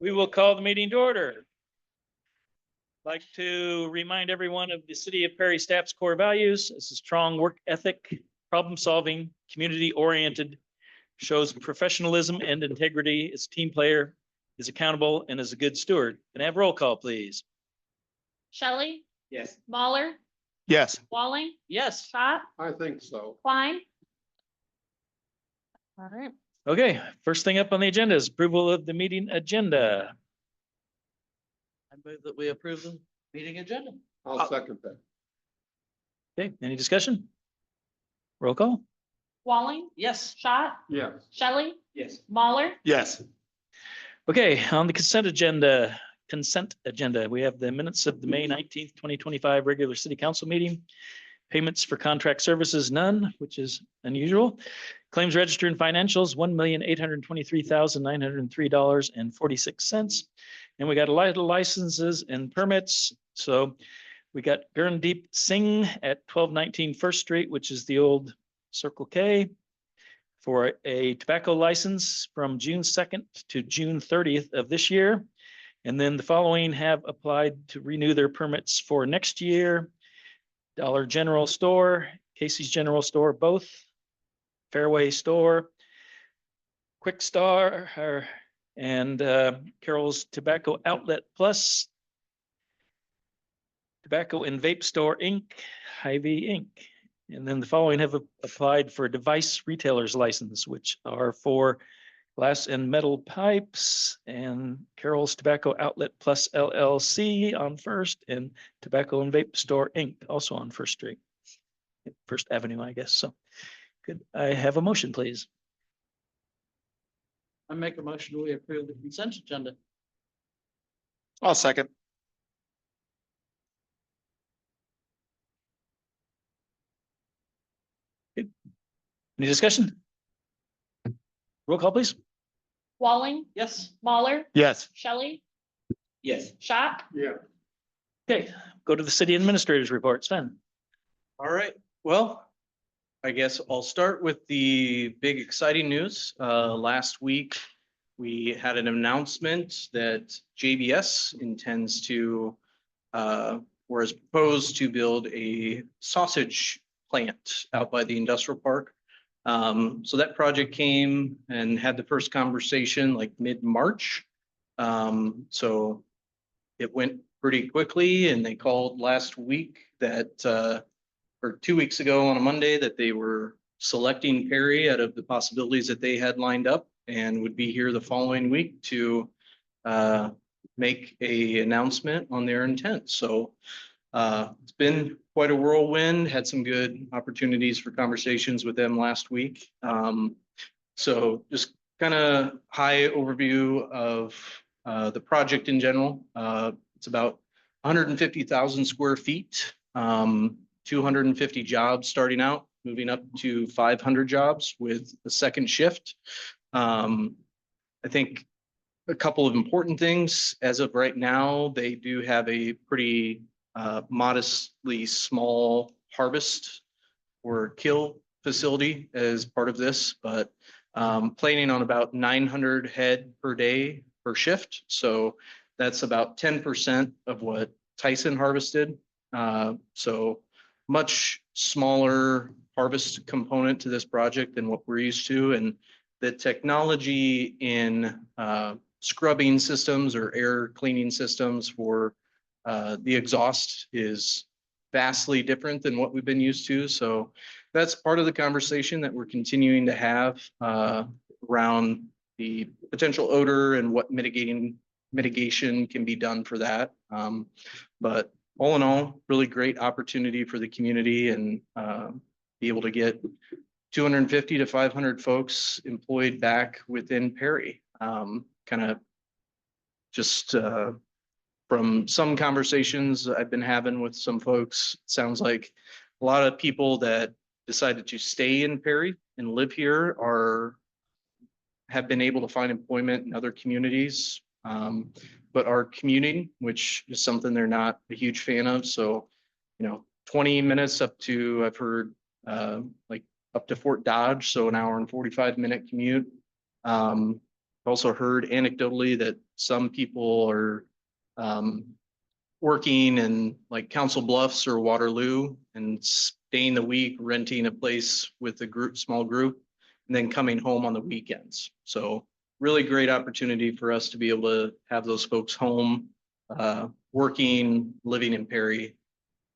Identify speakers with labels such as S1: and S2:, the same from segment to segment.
S1: We will call the meeting to order. I'd like to remind everyone of the City of Perry staff's core values. It's a strong work ethic, problem solving, community oriented, shows professionalism and integrity, is a team player, is accountable, and is a good steward. Can I have roll call, please?
S2: Shelley,
S3: Yes.
S2: Mahler,
S3: Yes.
S2: Walling,
S1: Yes.
S2: Schott,
S3: I think so.
S2: Klein. All right,
S1: Okay, first thing up on the agenda is approval of the meeting agenda.
S4: I move that we approve the meeting agenda.
S3: I'll second that.
S1: Okay, any discussion? Roll call?
S2: Walling,
S4: Yes.
S2: Schott,
S3: Yes.
S2: Shelley,
S4: Yes.
S2: Mahler,
S3: Yes.
S1: Okay, on the consent agenda, we have the minutes of the May 19th, 2025 regular city council meeting. Payments for contract services, none, which is unusual. Claims register and financials, $1,823,903.46. And we got a lot of licenses and permits. So we got Gurndeep Singh at 1219 First Street, which is the old Circle K, for a tobacco license from June 2nd to June 30th of this year. And then the following have applied to renew their permits for next year. Dollar General Store, Casey's General Store, both, Fairway Store, Quick Star, and Carol's Tobacco Outlet Plus, Tobacco and Vape Store Inc., Hy-Vee Inc. And then the following have applied for a device retailer's license, which are for glass and metal pipes and Carol's Tobacco Outlet Plus LLC on First, and Tobacco and Vape Store Inc. also on First Street, First Avenue, I guess. So could I have a motion, please?
S4: I make a motion, we approve the consent agenda.
S3: I'll second.
S1: Any discussion? Roll call, please.
S2: Walling,
S4: Yes.
S2: Mahler,
S3: Yes.
S2: Shelley,
S4: Yes.
S2: Schott,
S3: Yeah.
S1: Okay, go to the city administrator's report. Sven.
S5: All right, well, I guess I'll start with the big exciting news. Last week, we had an announcement that JBS intends to, or has proposed to build a sausage plant out by the industrial park. So that project came and had the first conversation like mid-March. So it went pretty quickly, and they called last week that, or 2 weeks ago on a Monday, that they were selecting Perry out of the possibilities that they had lined up and would be here the following week to make a announcement on their intent. So it's been quite a whirlwind, had some good opportunities for conversations with them last week. So just kind of high overview of the project in general. It's about 150,000 square feet, 250 jobs starting out, moving up to 500 jobs with the second shift. I think a couple of important things as of right now, they do have a pretty modestly small harvest or kill facility as part of this, but planning on about 900 head per day per shift. So that's about 10% of what Tyson harvested. So much smaller harvest component to this project than what we're used to. And the technology in scrubbing systems or air cleaning systems for the exhaust is vastly different than what we've been used to. So that's part of the conversation that we're continuing to have around the potential odor and what mitigation can be done for that. But all in all, really great opportunity for the community and be able to get 250 to 500 folks employed back within Perry. Kind of just from some conversations I've been having with some folks, it sounds like a lot of people that decided to stay in Perry and live here have been able to find employment in other communities, but are commuting, which is something they're not a huge fan of. So, 20 minutes up to, I've heard like up to Fort Dodge, so an hour and 45-minute commute. Also heard anecdotally that some people are working in like Council Bluffs or Waterloo and staying the week, renting a place with a group, small group, and then coming home on the weekends. So really great opportunity for us to be able to have those folks home, working, living in Perry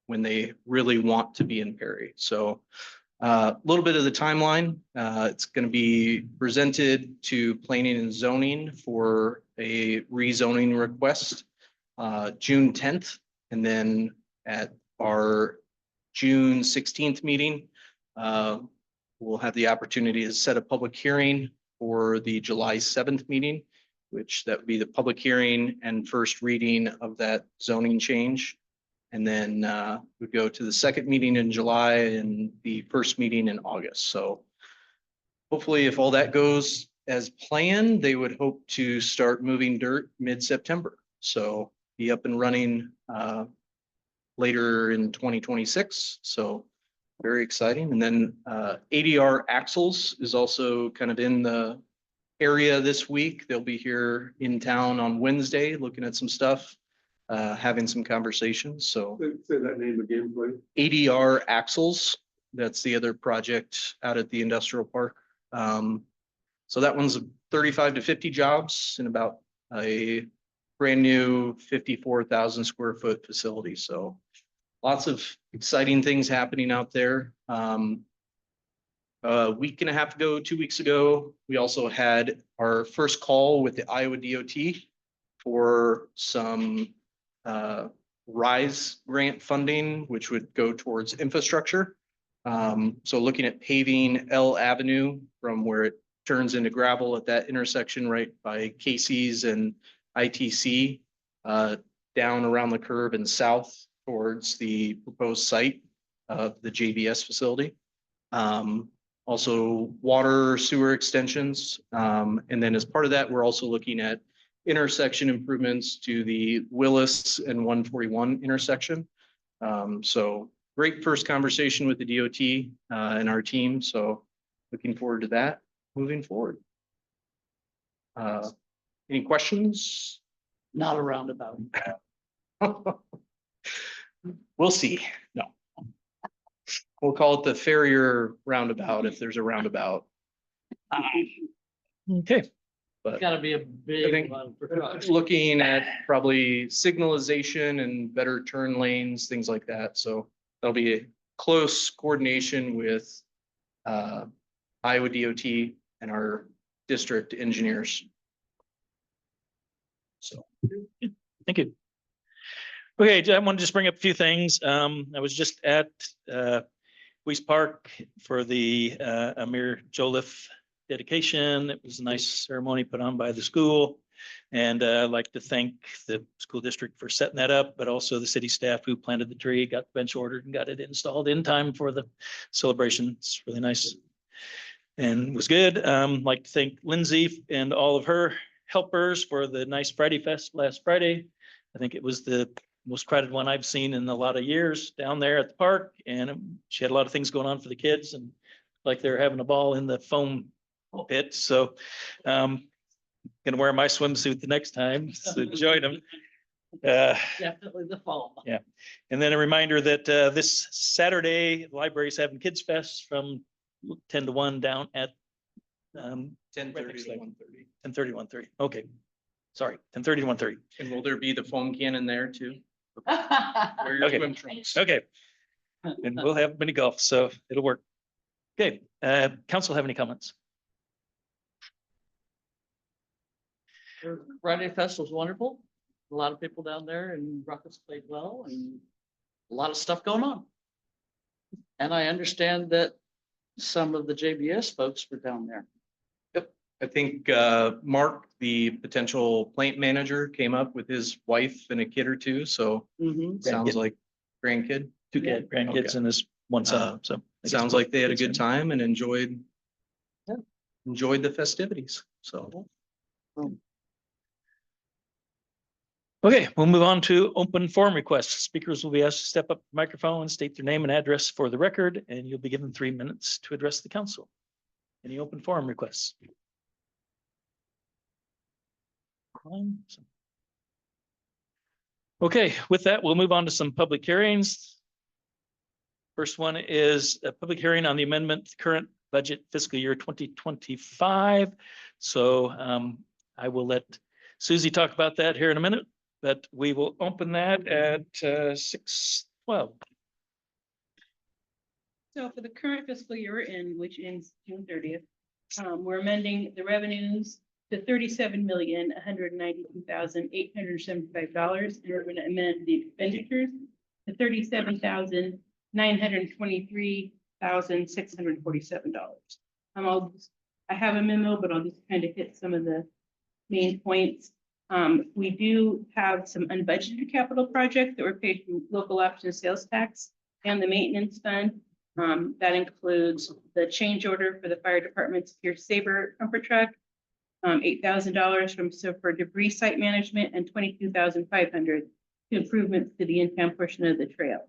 S5: when they really want to be in Perry. So a little bit of the timeline. It's going to be presented to planning and zoning for a rezoning request June 10th. And then at our June 16th meeting, we'll have the opportunity to set a public hearing for the July 7th meeting, which that would be the public hearing and first reading of that zoning change. And then we go to the second meeting in July and the first meeting in August. So hopefully if all that goes as planned, they would hope to start moving dirt mid-September. So be up and running later in 2026. So very exciting. And then ADR Axles is also kind of in the area this week. They'll be here in town on Wednesday, looking at some stuff, having some conversations. So
S3: Say that name again, please.
S5: ADR Axles, that's the other project out at the industrial park. So that one's 35 to 50 jobs in about a brand new 54,000 square foot facility. So lots of exciting things happening out there. A week and a half ago, 2 weeks ago, we also had our first call with the Iowa DOT for some RISE grant funding, which would go towards infrastructure. So looking at paving L Avenue from where it turns into gravel at that intersection right by Casey's and ITC, down around the curve and south towards the proposed site of the JBS facility. Also water sewer extensions. And then as part of that, we're also looking at intersection improvements to the Willis and 141 intersection. So great first conversation with the DOT and our team. So looking forward to that moving forward. Any questions?
S4: Not a roundabout.
S5: We'll see. No. We'll call it the Farrier roundabout if there's a roundabout.
S1: Okay,
S5: But
S4: Gotta be a
S5: I
S4: big
S5: think
S4: one for trucks.
S5: looking at probably signalization and better turn lanes, things like that. So there'll be a close coordination with Iowa DOT and our district engineers. So
S1: thank you. Okay, I want to just bring up a few things. I was just at Weiss Park for the Amir Joliffe dedication. It was a nice ceremony put on by the school. And I'd like to thank the school district for setting that up, but also the city staff who planted the tree, got the bench ordered and got it installed in time for the celebration. It's really nice and was good. Like to thank Lindsay and all of her helpers for the nice Friday Fest last Friday. I think it was the most crowded one I've seen in a lot of years down there at the park. And she had a lot of things going on for the kids and like they're having a ball in the foam pit. So gonna wear my swimsuit the next time to join them.
S4: Definitely the fall.
S1: Yeah. And then a reminder that this Saturday, the library's having Kids Fest from 10 to 1 down at
S5: 10:30
S1: next
S5: to
S1: thing.
S5: 1:30.
S1: 10:30 to 1:30. Okay. Sorry, 10:30 to 1:30.
S5: And will there be the foam cannon there too? Wear your
S1: Okay.
S5: swim trunks.
S1: Okay. And we'll have mini golf, so it'll work. Okay, council have any comments?
S4: Friday Fest was wonderful. A lot of people down there and Rockets played well and a lot of stuff going on. And I understand that some of the JBS folks were down there.
S5: I think Mark, the potential plant manager, came up with his wife and a kid or two, so sounds
S1: Grandkid.
S5: like grandkid.
S1: Two
S4: Yeah.
S1: grandkids
S5: Okay.
S1: and his one son, so. I guess
S5: Sounds
S1: both
S5: like they had a
S1: kids
S5: good
S1: are-
S5: time and enjoyed
S4: Yeah.
S5: enjoyed the festivities, so.
S1: Okay, we'll move on to open forum requests. Speakers will be asked to step up to the microphone, state their name and address for the record, and you'll be given 3 minutes to address the council. Any open forum requests? line. So. Okay, with that, we'll move on to some public hearings. First one is a public hearing on the amendment to current budget fiscal year 2025. So I will let Susie talk about that here in a minute, but we will open that at 6:12.
S6: So for the current fiscal year we're in, which ends June 30th, we're amending the revenues to $37,192,875, and we're going to amend the expenditures to $37,923,647. I have a memo, but I'll just kind of hit some of the main points. We do have some unbudgeted capital projects that were paid from local option sales tax and the maintenance fund. That includes the change order for the fire department's Pierce Saber comfort truck, $8,000 for debris site management, and $22,500 to improvements to the in-town portion of the trail.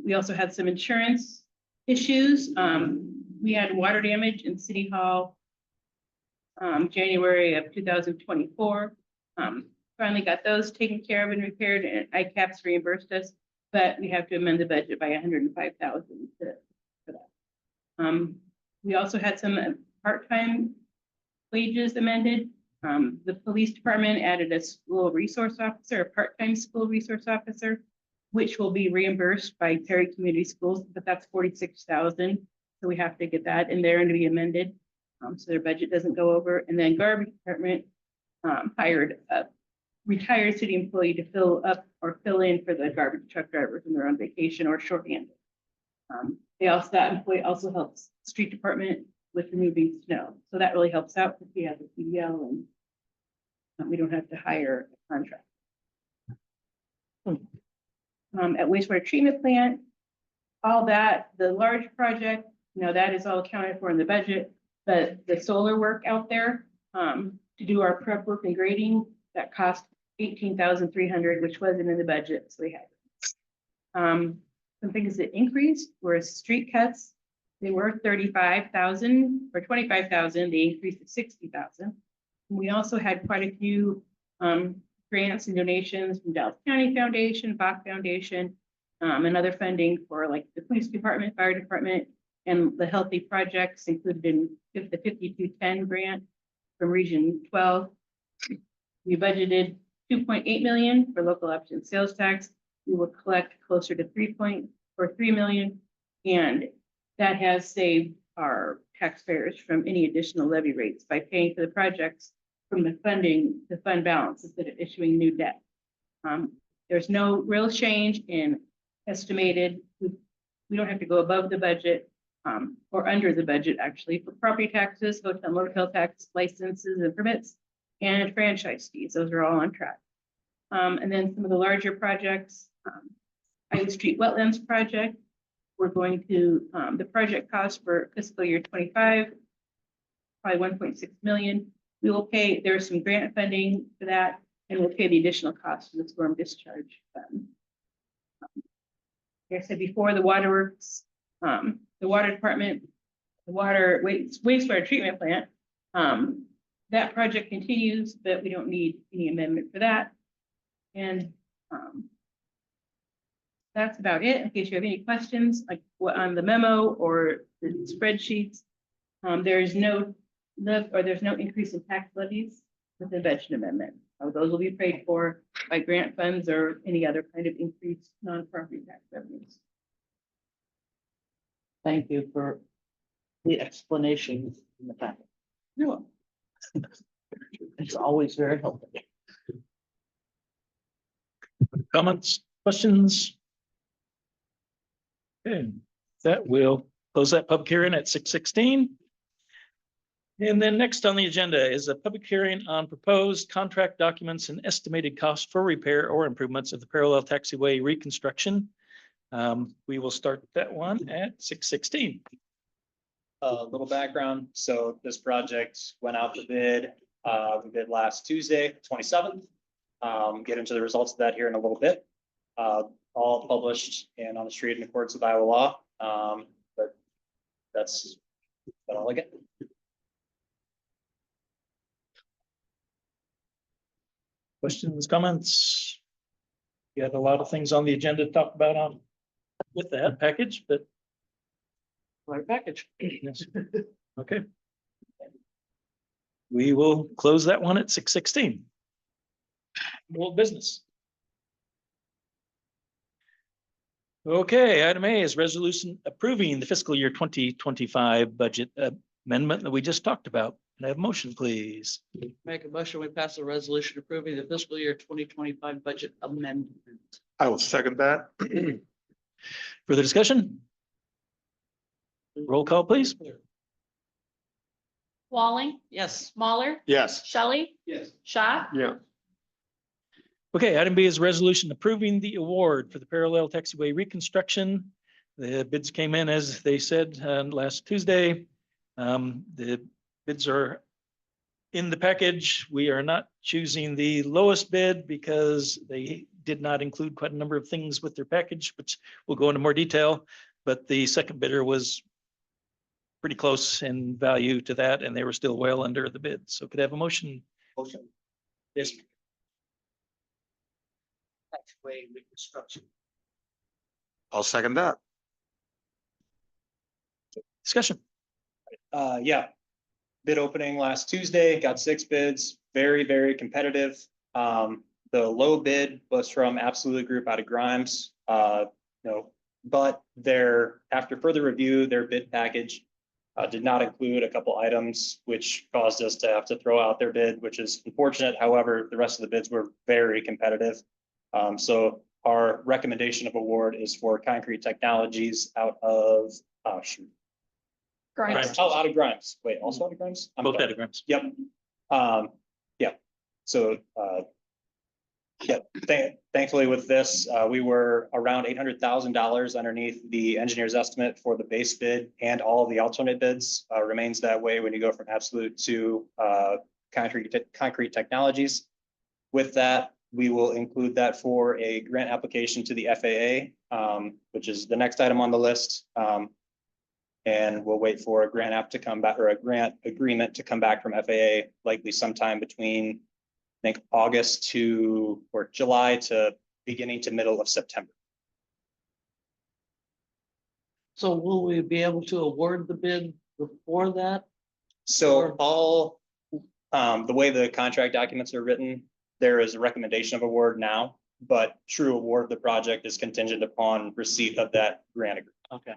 S6: We also had some insurance issues. We had water damage in City Hall, January of 2024. Finally got those taken care of and repaired, and ICAPS reimbursed us, but we have to amend the budget by $105,000 for that. We also had some part-time wages amended. The police department added a school resource officer, a part-time school resource officer, which will be reimbursed by Perry Community Schools, but that's $46,000. So we have to get that in there and to be amended. So their budget doesn't go over. And then garbage department hired a retired city employee to fill up or fill in for the garbage truck drivers when they're on vacation or shorthanded. That employee also helps street department with removing snow. So that really helps out because we have the CDL and we don't have to hire a contract. At wastewater treatment plant, all that, the large project, that is all accounted for in the budget, but the solar work out there to do our prep work and grading, that cost $18,300, which wasn't in the budget, so we had some things that increased were street cuts. They were $35,000 or $25,000. They increased to $60,000. We also had quite a few grants and donations from Dallas County Foundation, Bach Foundation, and other funding for like the police department, fire department, and the healthy projects included in the 5210 grant from Region 12. We budgeted $2.8 million for local option sales tax. We will collect closer to $3 million, and that has saved our taxpayers from any additional levy rates by paying for the projects from the fund balance instead of issuing new debt. There's no real change in estimated. We don't have to go above the budget or under the budget actually for property taxes, hotel motel tax, licenses and permits, and franchise fees. Those are all on track. And then some of the larger projects, Ivy Street Wetlands project, we're going to, the project cost for fiscal year 25, probably 1.6 million. We will pay, there's some grant funding for that, and we'll pay the additional cost for the storm discharge fund. Like I said before, the waterworks, the water department, the wastewater treatment plant, that project continues, but we don't need any amendment for that. And that's about it. In case you have any questions, like what on the memo or the spreadsheets, there's no increase in tax levies with the budget amendment. Those will be paid for by grant funds or any other kind of increased non-property tax revenues.
S4: Thank you for the explanation in the back.
S6: You're welcome.
S4: It's always very helpful.
S1: Comments, questions? Okay, that will close that public hearing at 6:16. And then next on the agenda is a public hearing on proposed contract documents and estimated cost for repair or improvements of the parallel taxiway reconstruction. We will start that one at 6:16.
S7: A little background. So this project went out to bid. We bid last Tuesday, 27th. Get into the results of that here in a little bit. All published and on the street in accordance with Iowa law. But that's all I get.
S1: Questions, comments? You had a lot of things on the agenda to talk about on with that package, but
S4: Right package.
S1: yes. Okay. We will close that one at 6:16. Old business. Okay, item A is resolution approving the fiscal year 2025 budget amendment that we just talked about. Can I have a motion, please?
S4: Make a motion, we pass a resolution approving the fiscal year 2025 budget amendment.
S3: I will second that.
S1: Further discussion? Roll call, please.
S2: Walling,
S4: Yes.
S2: Smaller,
S3: Yes.
S2: Shelley,
S3: Yes.
S2: Shot,
S3: Yeah.
S1: Okay, item B is resolution approving the award for the parallel taxiway reconstruction. The bids came in, as they said, last Tuesday. The bids are in the package. We are not choosing the lowest bid because they did not include quite a number of things with their package, which we'll go into more detail. But the second bidder was pretty close in value to that, and they were still well under the bid. So could I have a motion?
S3: Motion.
S1: Yes.
S4: Taxiway reconstruction.
S3: I'll second that.
S1: Discussion.
S7: Yeah. Bid opening last Tuesday, got 6 bids, very, very competitive. The low bid was from Absolute Group out of Grimes. But after further review, their bid package did not include a couple items, which caused us to have to throw out their bid, which is unfortunate. However, the rest of the bids were very competitive. So our recommendation of award is for Concrete Technologies out of,
S2: Grimes.
S7: out of Grimes. Wait, also out of Grimes? I'm
S1: Both
S7: sorry.
S1: diagrams.
S7: Yep. Yeah. So, thankfully with this, we were around $800,000 underneath the engineer's estimate for the base bid, and all of the alternate bids remains that way when you go from Absolute to Concrete Technologies. With that, we will include that for a grant application to the FAA, which is the next item on the list. And we'll wait for a grant app to come back, or a grant agreement to come back from FAA, likely sometime between, I think, July to beginning to middle of September.
S4: So will we be able to award the bid before that?
S7: So all, the way the contract documents are written, there is a recommendation of award now, but true award of the project is contingent upon receipt of that grant agreement.
S4: Okay.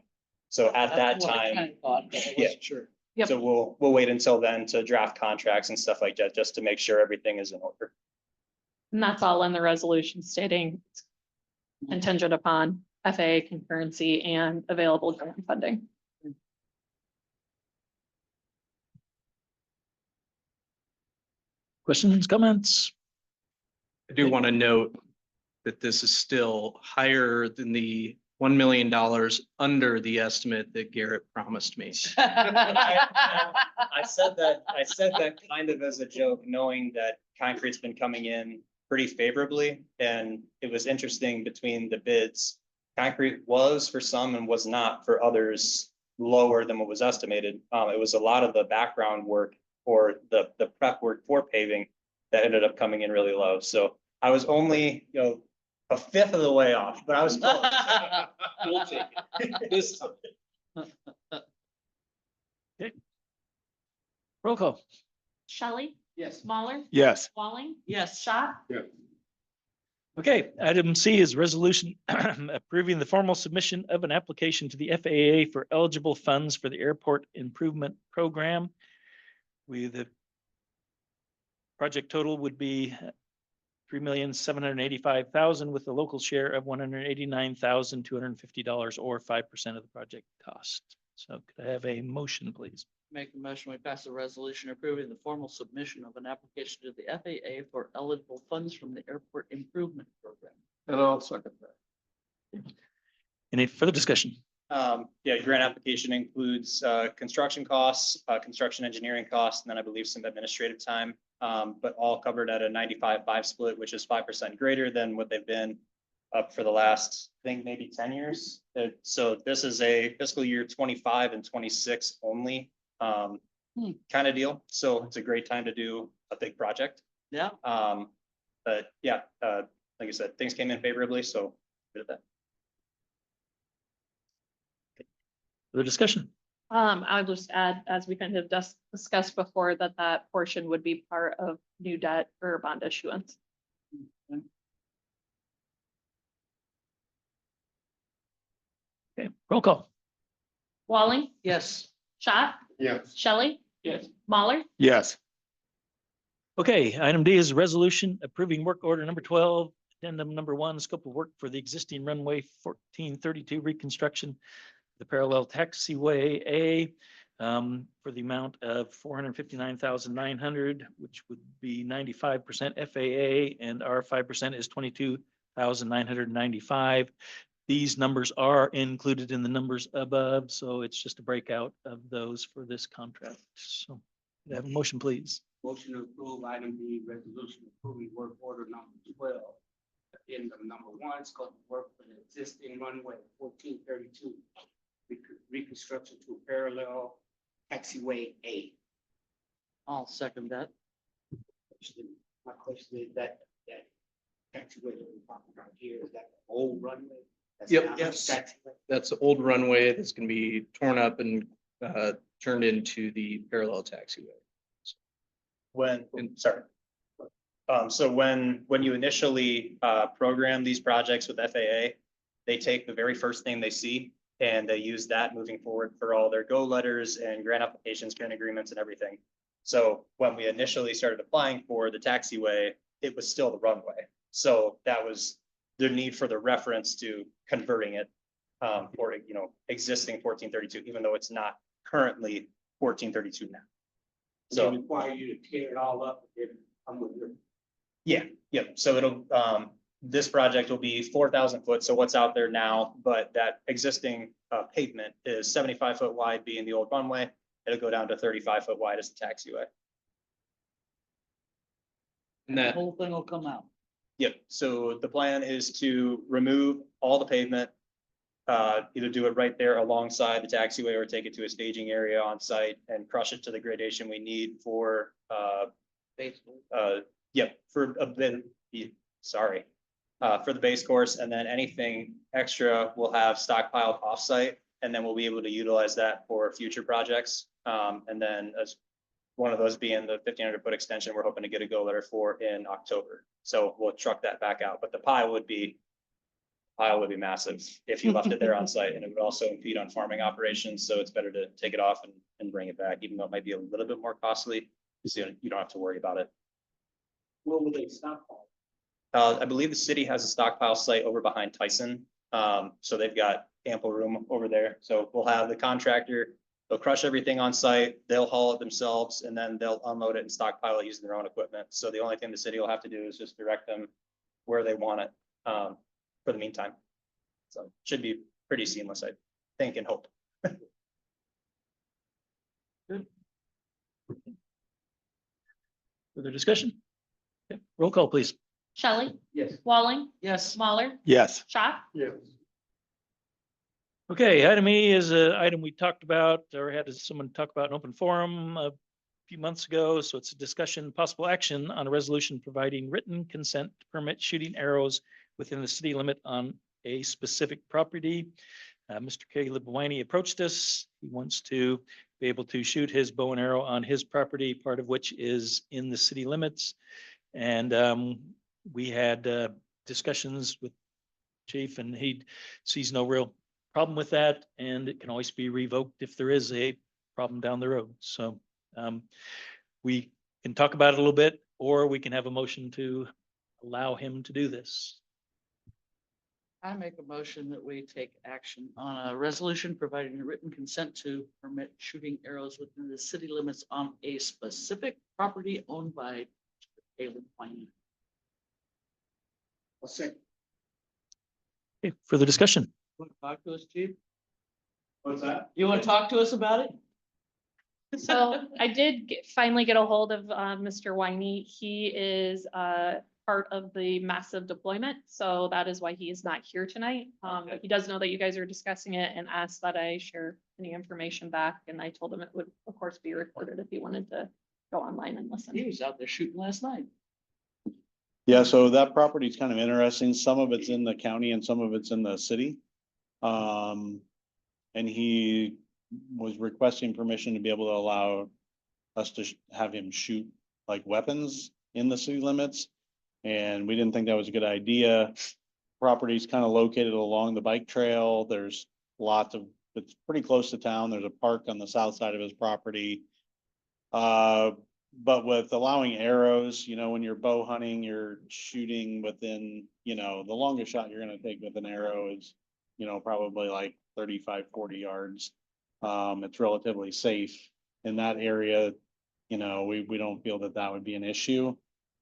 S7: So at that
S4: That's what I
S7: time,
S4: kinda thought, but I
S7: Yeah.
S4: wasn't sure.
S2: Yep.
S7: so we'll wait until then to draft contracts and stuff like that, just to make sure everything is in order.
S2: and that's all in the resolution stating it's contingent upon FAA concurrency and available grant funding.
S1: Questions, comments?
S5: I do want to note that this is still higher than the $1 million under the estimate that Garrett promised me.
S7: I said that kind of as a joke, knowing that concrete's been coming in pretty favorably, and it was interesting between the bids. Concrete was for some and was not for others lower than what was estimated. It was a lot of the background work or the prep work for paving that ended up coming in really low. So I was only, a fifth of the way off, but I was close. We'll take it. This time.
S1: Roll call.
S2: Shelley,
S7: Yes.
S2: Smaller,
S3: Yes.
S2: Walling,
S4: Yes.
S2: Shot,
S1: Okay, item C is resolution approving the formal submission of an application to the FAA for eligible funds for the airport improvement program. The project total would be $3,785,000 with the local share of $189,250 or 5% of the project cost. So could I have a motion, please?
S4: Make a motion, we pass a resolution approving the formal submission of an application to the FAA for eligible funds from the Airport Improvement Program.
S3: And I'll second that.
S1: Any further discussion?
S7: Yeah, grant application includes construction costs, construction engineering costs, and then I believe some administrative time. But all covered at a 95-5 split, which is 5% greater than what they've been up for the last, I think, maybe 10 years. So this is a fiscal year 25 and 26 only kind of deal. So it's a great time to do a big project.
S4: Yeah.
S7: But yeah, like I said, things came in favorably, so good at that.
S1: The discussion.
S2: I'll just add, as we kind of discussed before, that that portion would be part of new debt or bond issuance.
S1: Okay, roll call.
S2: Walling,
S4: Yes.
S2: Schott,
S3: Yes.
S2: Shelley.
S3: Yes.
S2: Mahler,
S3: Yes.
S1: Okay, item D is a resolution approving work order number 12, addendum number 1, scope of work for the existing runway 1432 reconstruction, the parallel taxiway A, for the amount of 459,900, which would be 95% FAA, and our 5% is 22,995. These numbers are included in the numbers above, so it's just a breakout of those for this contract. So, could I have a motion, please?
S8: Motion to approve item B, resolution approving work order number 12. Addendum number 1, scope of work for the existing runway 1432. Reconstruction to parallel taxiway A.
S4: I'll second that.
S8: My question is that taxiway that we're talking about here, is that the old runway? That's
S5: Yep.
S8: now the
S5: Yes.
S8: taxiway?
S5: That's the old runway that's gonna be torn up and turned into the parallel taxiway.
S7: Sorry. So when you initially program these projects with FAA, they take the very first thing they see and they use that moving forward for all their go letters and grant applications, grant agreements and everything. So when we initially started applying for the taxiway, it was still the runway. So that was the need for the reference to converting it for, existing 1432, even though it's not currently 1432 now.
S8: They
S7: So.
S8: require you to tear it all up and then come with it.
S7: Yeah, so it'll, this project will be 4,000 foot, so what's out there now, but that existing pavement is 75 foot wide being the old runway. It'll go down to 35 foot wide as the taxiway.
S5: And
S4: The
S5: that,
S4: whole thing will come out.
S7: Yep, so the plan is to remove all the pavement. Either do it right there alongside the taxiway or take it to a staging area on site and crush it to the gradation we need for,
S4: Basically.
S7: for a bit, sorry. For the base course, and then anything extra we'll have stockpiled offsite, and then we'll be able to utilize that for future projects. And then as one of those being the 1,500 foot extension, we're hoping to get a go letter for in October. So we'll truck that back out, but the pile would be massive if you left it there on site, and it would also impede on farming operations. So it's better to take it off and bring it back, even though it might be a little bit more costly. So you don't have to worry about it.
S8: Where will they stop?
S7: I believe the city has a stockpile site over behind Tyson. So they've got ample room over there. So we'll have the contractor, they'll crush everything on site, they'll haul it themselves, and then they'll unload it and stockpile it using their own equipment. So the only thing the city will have to do is just direct them where they want it, for the meantime. So it should be pretty seamless, I think and hope.
S1: Further discussion? Okay, roll call, please.
S2: Shelley,
S8: Yes.
S2: Walling,
S4: Yes.
S2: Mahler,
S3: Yes.
S2: Schott,
S3: Yes.
S1: Okay, item E is an item we talked about or had someone talk about in open forum a few months ago. So it's a discussion, possible action on a resolution providing written consent to permit shooting arrows within the city limit on a specific property. Mr. Caleb Winey approached us. He wants to be able to shoot his bow and arrow on his property, part of which is in the city limits. And we had discussions with chief, and he sees no real problem with that, and it can always be revoked if there is a problem down the road. So we can talk about it a little bit, or we can have a motion to allow him to do this.
S4: I make a motion that we take action on a resolution providing a written consent to permit shooting arrows within the city limits on a specific property owned by Caleb Winey.
S8: I'll second.
S1: Okay, further discussion?
S4: Want to talk to us, chief?
S8: What's that?
S4: You want to talk to us about it?
S2: So I did finally get a hold of Mr. Winey. He is part of the massive deployment, so that is why he is not here tonight.
S4: Okay.
S2: He does know that you guys are discussing it and asked that I share any information back, and I told him it would, of course, be recorded if he wanted to go online and
S4: He
S2: listen.
S4: was out there shooting last night.
S9: Yeah, so that property is kind of interesting. Some of it's in the county and some of it's in the city. And he was requesting permission to be able to allow us to have him shoot like weapons in the city limits. And we didn't think that was a good idea. Property's kind of located along the bike trail. There's lots of, it's pretty close to town. There's a park on the south side of his property. But with allowing arrows, you know, when you're bow hunting, you're shooting within, you know, the longest shot you're gonna take with an arrow is, you know, probably like 35, 40 yards. It's relatively safe in that area. You know, we don't feel that that would be an issue.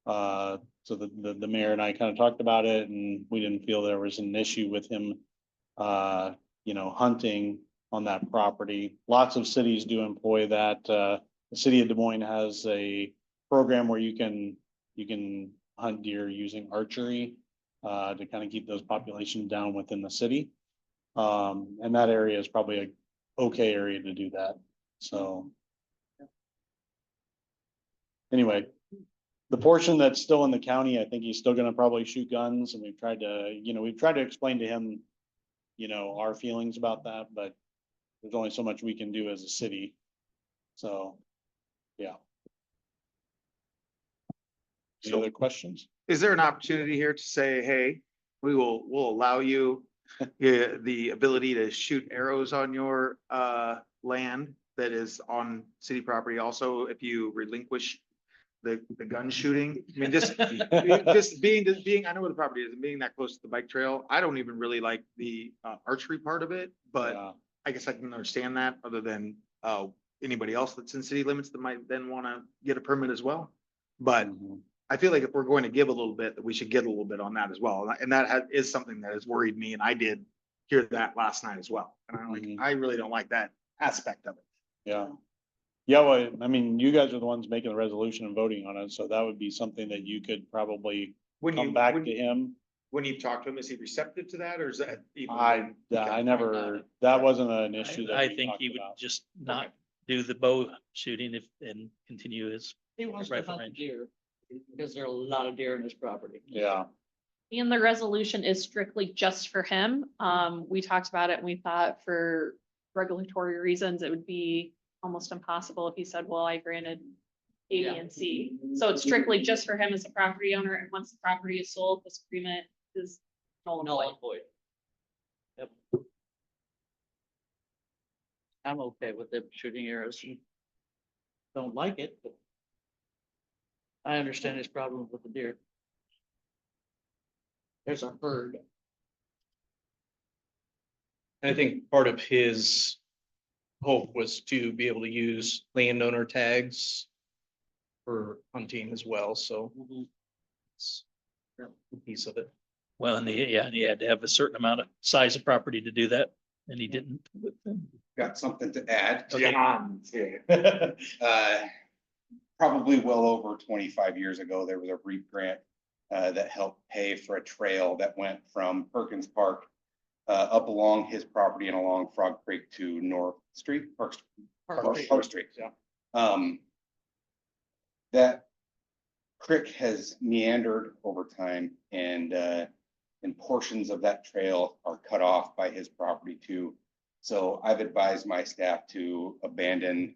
S9: So the mayor and I kind of talked about it and we didn't feel there was an issue with him, you know, hunting on that property. Lots of cities do employ that. The city of Des Moines has a program where you can hunt deer using archery, to kind of keep those populations down within the city. And that area is probably a okay area to do that. So. Anyway, the portion that's still in the county, I think he's still gonna probably shoot guns, and we've tried to explain to him, you know, our feelings about that, but there's only so much we can do as a city. So, yeah. Any
S3: So-
S9: other questions?
S3: Is there an opportunity here to say, hey, we'll allow you the ability to shoot arrows on your land that is on city property also if you relinquish the gun shooting? I mean, just being, I know where the property is and being that close to the bike trail, I don't even really like the archery part of it, but
S9: Yeah.
S3: I guess I can understand that other than anybody else that's in city limits that might then want to get a permit as well. But
S9: Mhm.
S3: I feel like if we're going to give a little bit, that we should get a little bit on that as well. And that is something that has worried me. And I did hear that last night as well. And I'm like,
S9: Mhm.
S3: I really don't like that aspect of it.
S9: Yeah. Yeah, well, I mean, you guys are the ones making the resolution and voting on it, so that would be something that you could probably come back to him.
S3: When you talk to him, is he receptive to that or is that?
S9: I never, that wasn't an issue that
S1: I
S9: we
S1: think
S9: talked
S1: he would
S9: about.
S1: just not do the bow shooting and continue his.
S4: He wants to
S1: Rifle
S4: hunt
S1: range.
S4: deer because there are a lot of deer in his property.
S9: Yeah,
S2: And the resolution is strictly just for him. We talked about it and we thought for regulatory reasons, it would be almost impossible if he said, well, I granted A, B,
S4: Yeah.
S2: and C. So it's strictly just for him as a property owner. And once the property is sold, this agreement is null and
S4: No,
S2: void.
S4: void. Yep. I'm okay with them shooting arrows. Don't like it, but I understand his problem with the deer. There's a herd.
S5: I think part of his hope was to be able to use landowner tags for hunting as well, so it's a piece of it.
S1: Well, and he had to have a certain amount of size of property to do that, and he didn't.
S10: Got something to add.
S3: John, yeah.
S10: Probably well over 25 years ago, there was a REAP grant that helped pay for a trail that went from Perkins Park up along his property and along Frog Creek to North Street, Park Street.
S3: Yeah.
S10: That creek has meandered over time and portions of that trail are cut off by his property too. So I've advised my staff to abandon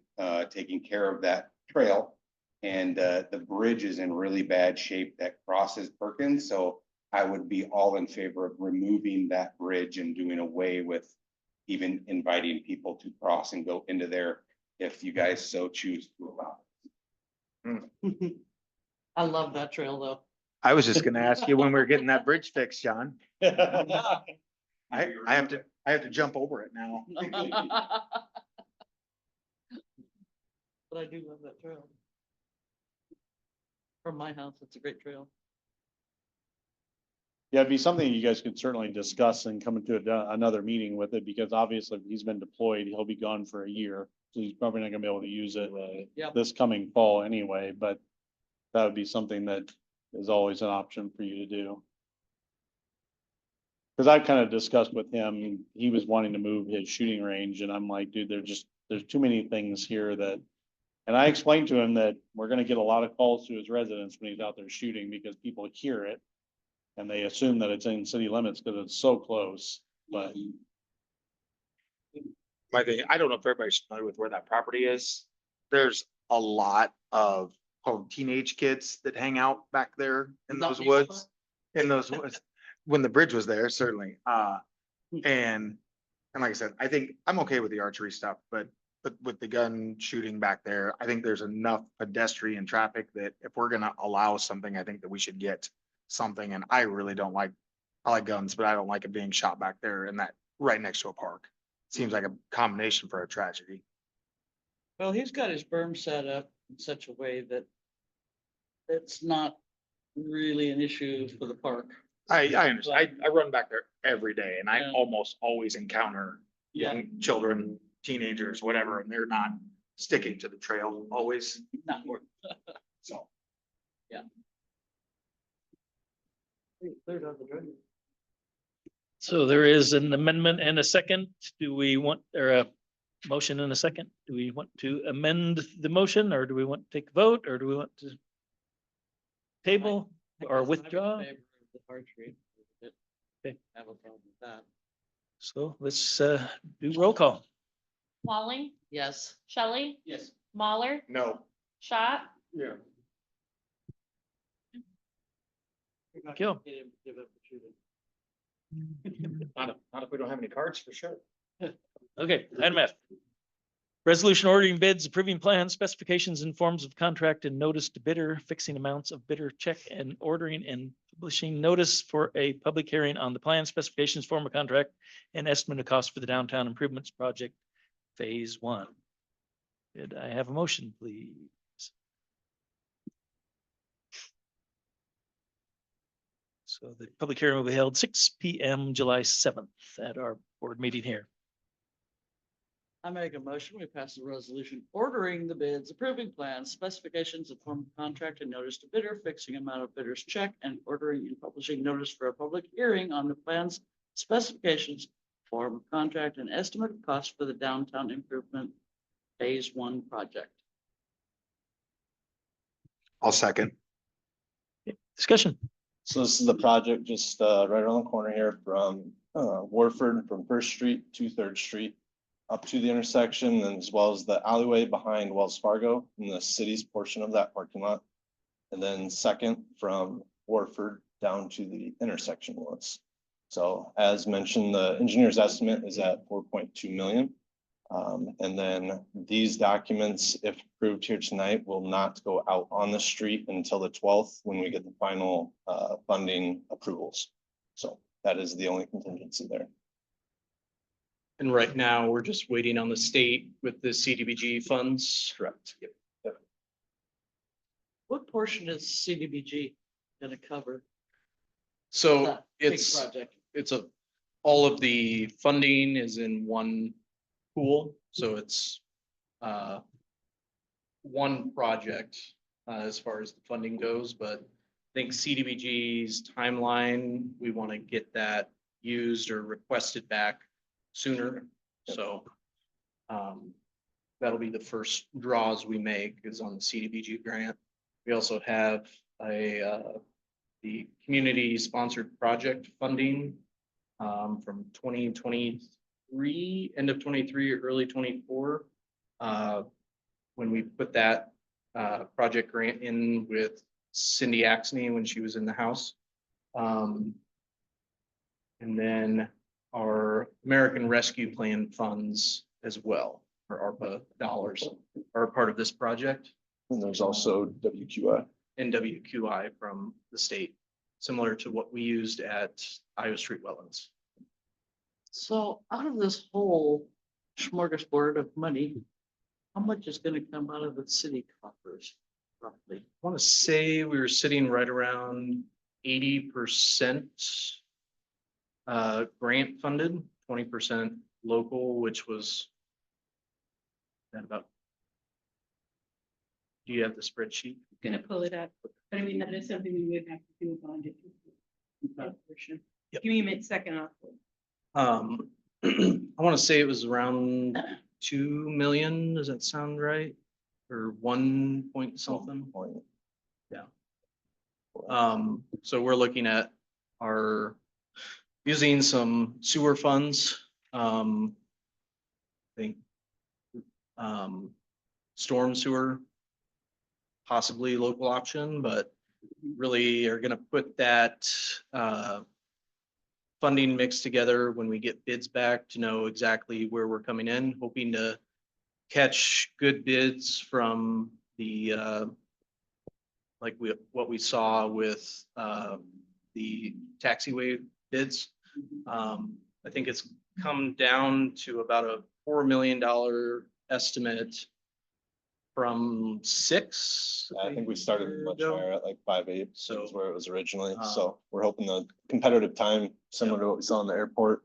S10: taking care of that trail. And the bridge is in really bad shape that crosses Perkins. So I would be all in favor of removing that bridge and doing away with even inviting people to cross and go into there if you guys so choose to allow.
S4: I love that trail though.
S3: I was just gonna ask you when we're getting that bridge fixed, John. I have to jump over it now.
S4: But I do love that trail. From my house, it's a great trail.
S9: yeah, it'd be something you guys could certainly discuss and come into another meeting with it, because obviously if he's been deployed, he'll be gone for a year. So he's probably not gonna be able to use it
S4: Yep.
S9: this coming fall anyway, but that would be something that is always an option for you to do. Cause I kind of discussed with him, he was wanting to move his shooting range and I'm like, dude, there's too many things here that, And I explained to him that we're gonna get a lot of calls to his residence when he's out there shooting because people hear it. And they assume that it's in city limits because it's so close, but
S3: My thing, I don't know if everybody's familiar with where that property is. There's a lot of teenage kids that hang out back there in
S4: Not
S3: those
S4: people
S3: woods. In those woods, when the bridge was there, certainly. And like I said, I think I'm okay with the archery stuff, but with the gun shooting back there, I think there's enough pedestrian traffic that if we're gonna allow something, I think that we should get something. And I really don't like, I like guns, but I don't like it being shot back there and that right next to a park. Seems like a combination for a tragedy.
S4: Well, he's got his berm set up in such a way that it's not really an issue for the park.
S3: I understand. I run back there every day and I
S4: Yeah.
S3: almost always encounter
S4: Yeah.
S3: young children, teenagers, whatever, and they're not sticking to the trail always.
S4: Not more.
S3: So
S4: Cleared out the drainage.
S1: So there is an amendment and a second. Do we want, or a motion and a second? Do we want to amend the motion or do we want to take a vote or do we want to table
S4: I
S1: or
S4: guess I'm in
S1: withdraw?
S4: favor of the archery.
S1: Okay.
S4: Have a problem with that.
S1: So let's do roll call.
S2: Walling,
S4: Yes.
S2: Shelley,
S8: Yes.
S2: Mahler,
S3: no.
S2: Schott,
S8: Yeah.
S1: Kill.
S4: Give up the shooting.
S3: Not if we don't have any cards, for sure.
S1: Okay, item F. Resolution ordering bids, approving plans, specifications and forms of contract and notice to bidder, fixing amounts of bidder check and ordering and publishing notice for a public hearing on the plan specifications, form of contract and estimate of cost for the downtown improvements project, phase 1. Did I have a motion, please? So the public hearing will be held 6 PM, July 7th at our board meeting here.
S4: I make a motion, we pass a resolution ordering the bids, approving plans, specifications of form of contract and notice to bidder, fixing amount of bidder's check and ordering and publishing notice for a public hearing on the plans, specifications, form of contract and estimate of cost for the downtown improvement phase 1 project.
S3: I'll second.
S1: Discussion.
S11: So this is the project just right around the corner here from Warford, from First Street to Third Street up to the intersection, and as well as the alleyway behind Wells Fargo in the city's portion of that parking lot. And then second from Warford down to the intersection was. So as mentioned, the engineer's estimate is at 4.2 million. And then these documents, if approved here tonight, will not go out on the street until the 12th when we get the final funding approvals. So that is the only contingency there.
S5: And right now, we're just waiting on the state with the CDBG funds. Correct. Yep.
S4: What portion is CDBG gonna cover?
S5: So
S4: that big
S5: it's,
S4: project?
S5: all of the funding is in one pool, so it's one project as far as the funding goes, but I think CDBG's timeline, we want to get that used or requested back sooner, so that'll be the first draws we make is on the CDBG grant. We also have the community sponsored project funding from 2023, end of 23, early 24. When we put that project grant in with Cindy Axney when she was in the House. And then our American Rescue Plan funds as well, or ARPA dollars, are part of this project.
S11: And there's also WQI.
S5: And WQI from the state, similar to what we used at Iowa Street Wetlands.
S4: So out of this whole smorgasbord of money, how much is gonna come out of the city coffers roughly?
S5: I want to say we were sitting right around 80% grant funded, 20% local, which was that about. Do you have the spreadsheet?
S6: Gonna pull it up, but I mean, that is something we would have to do on it.
S1: Yep.
S6: Give me a minute, second off.
S5: I want to say it was around 2 million. Does that sound right? or 1 point something.
S11: Point.
S5: So we're looking at using some sewer funds. I think, storm sewer, possibly local option, but really are gonna put that, funding mix together when we get bids back to know exactly where we're coming in, hoping to catch good bids from the, like what we saw with the taxiway bids. I think it's come down to about a $4 million estimate from 6.
S11: I think we started much
S5: ago.
S11: higher at like 5.8, so
S5: So,
S11: is where it was originally.
S5: um,
S11: So we're hoping the competitive time, similar to what we saw in the airport,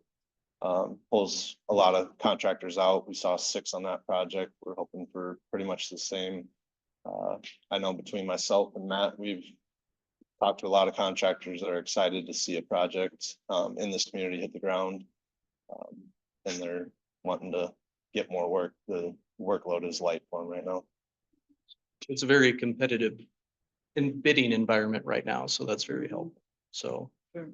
S11: pulls a lot of contractors out. We saw 6 on that project. We're hoping for pretty much the same. I know between myself and Matt, we've talked to a lot of contractors that are excited to see a project in this community hit the ground. And they're wanting to get more work. The workload is light for them right now.
S5: It's a very competitive in bidding environment right now, so that's very helpful. So,
S4: Sure.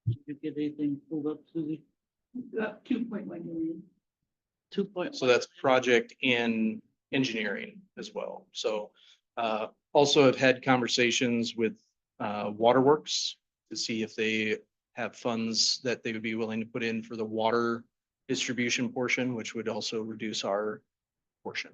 S5: Did
S4: you get anything pulled up, Suzie?
S6: 2.1 million.
S4: 2 point.
S5: so that's project and engineering as well. So, also have had conversations with, Waterworks to see if they have funds that they would be willing to put in for the water distribution portion, which would also reduce our portion.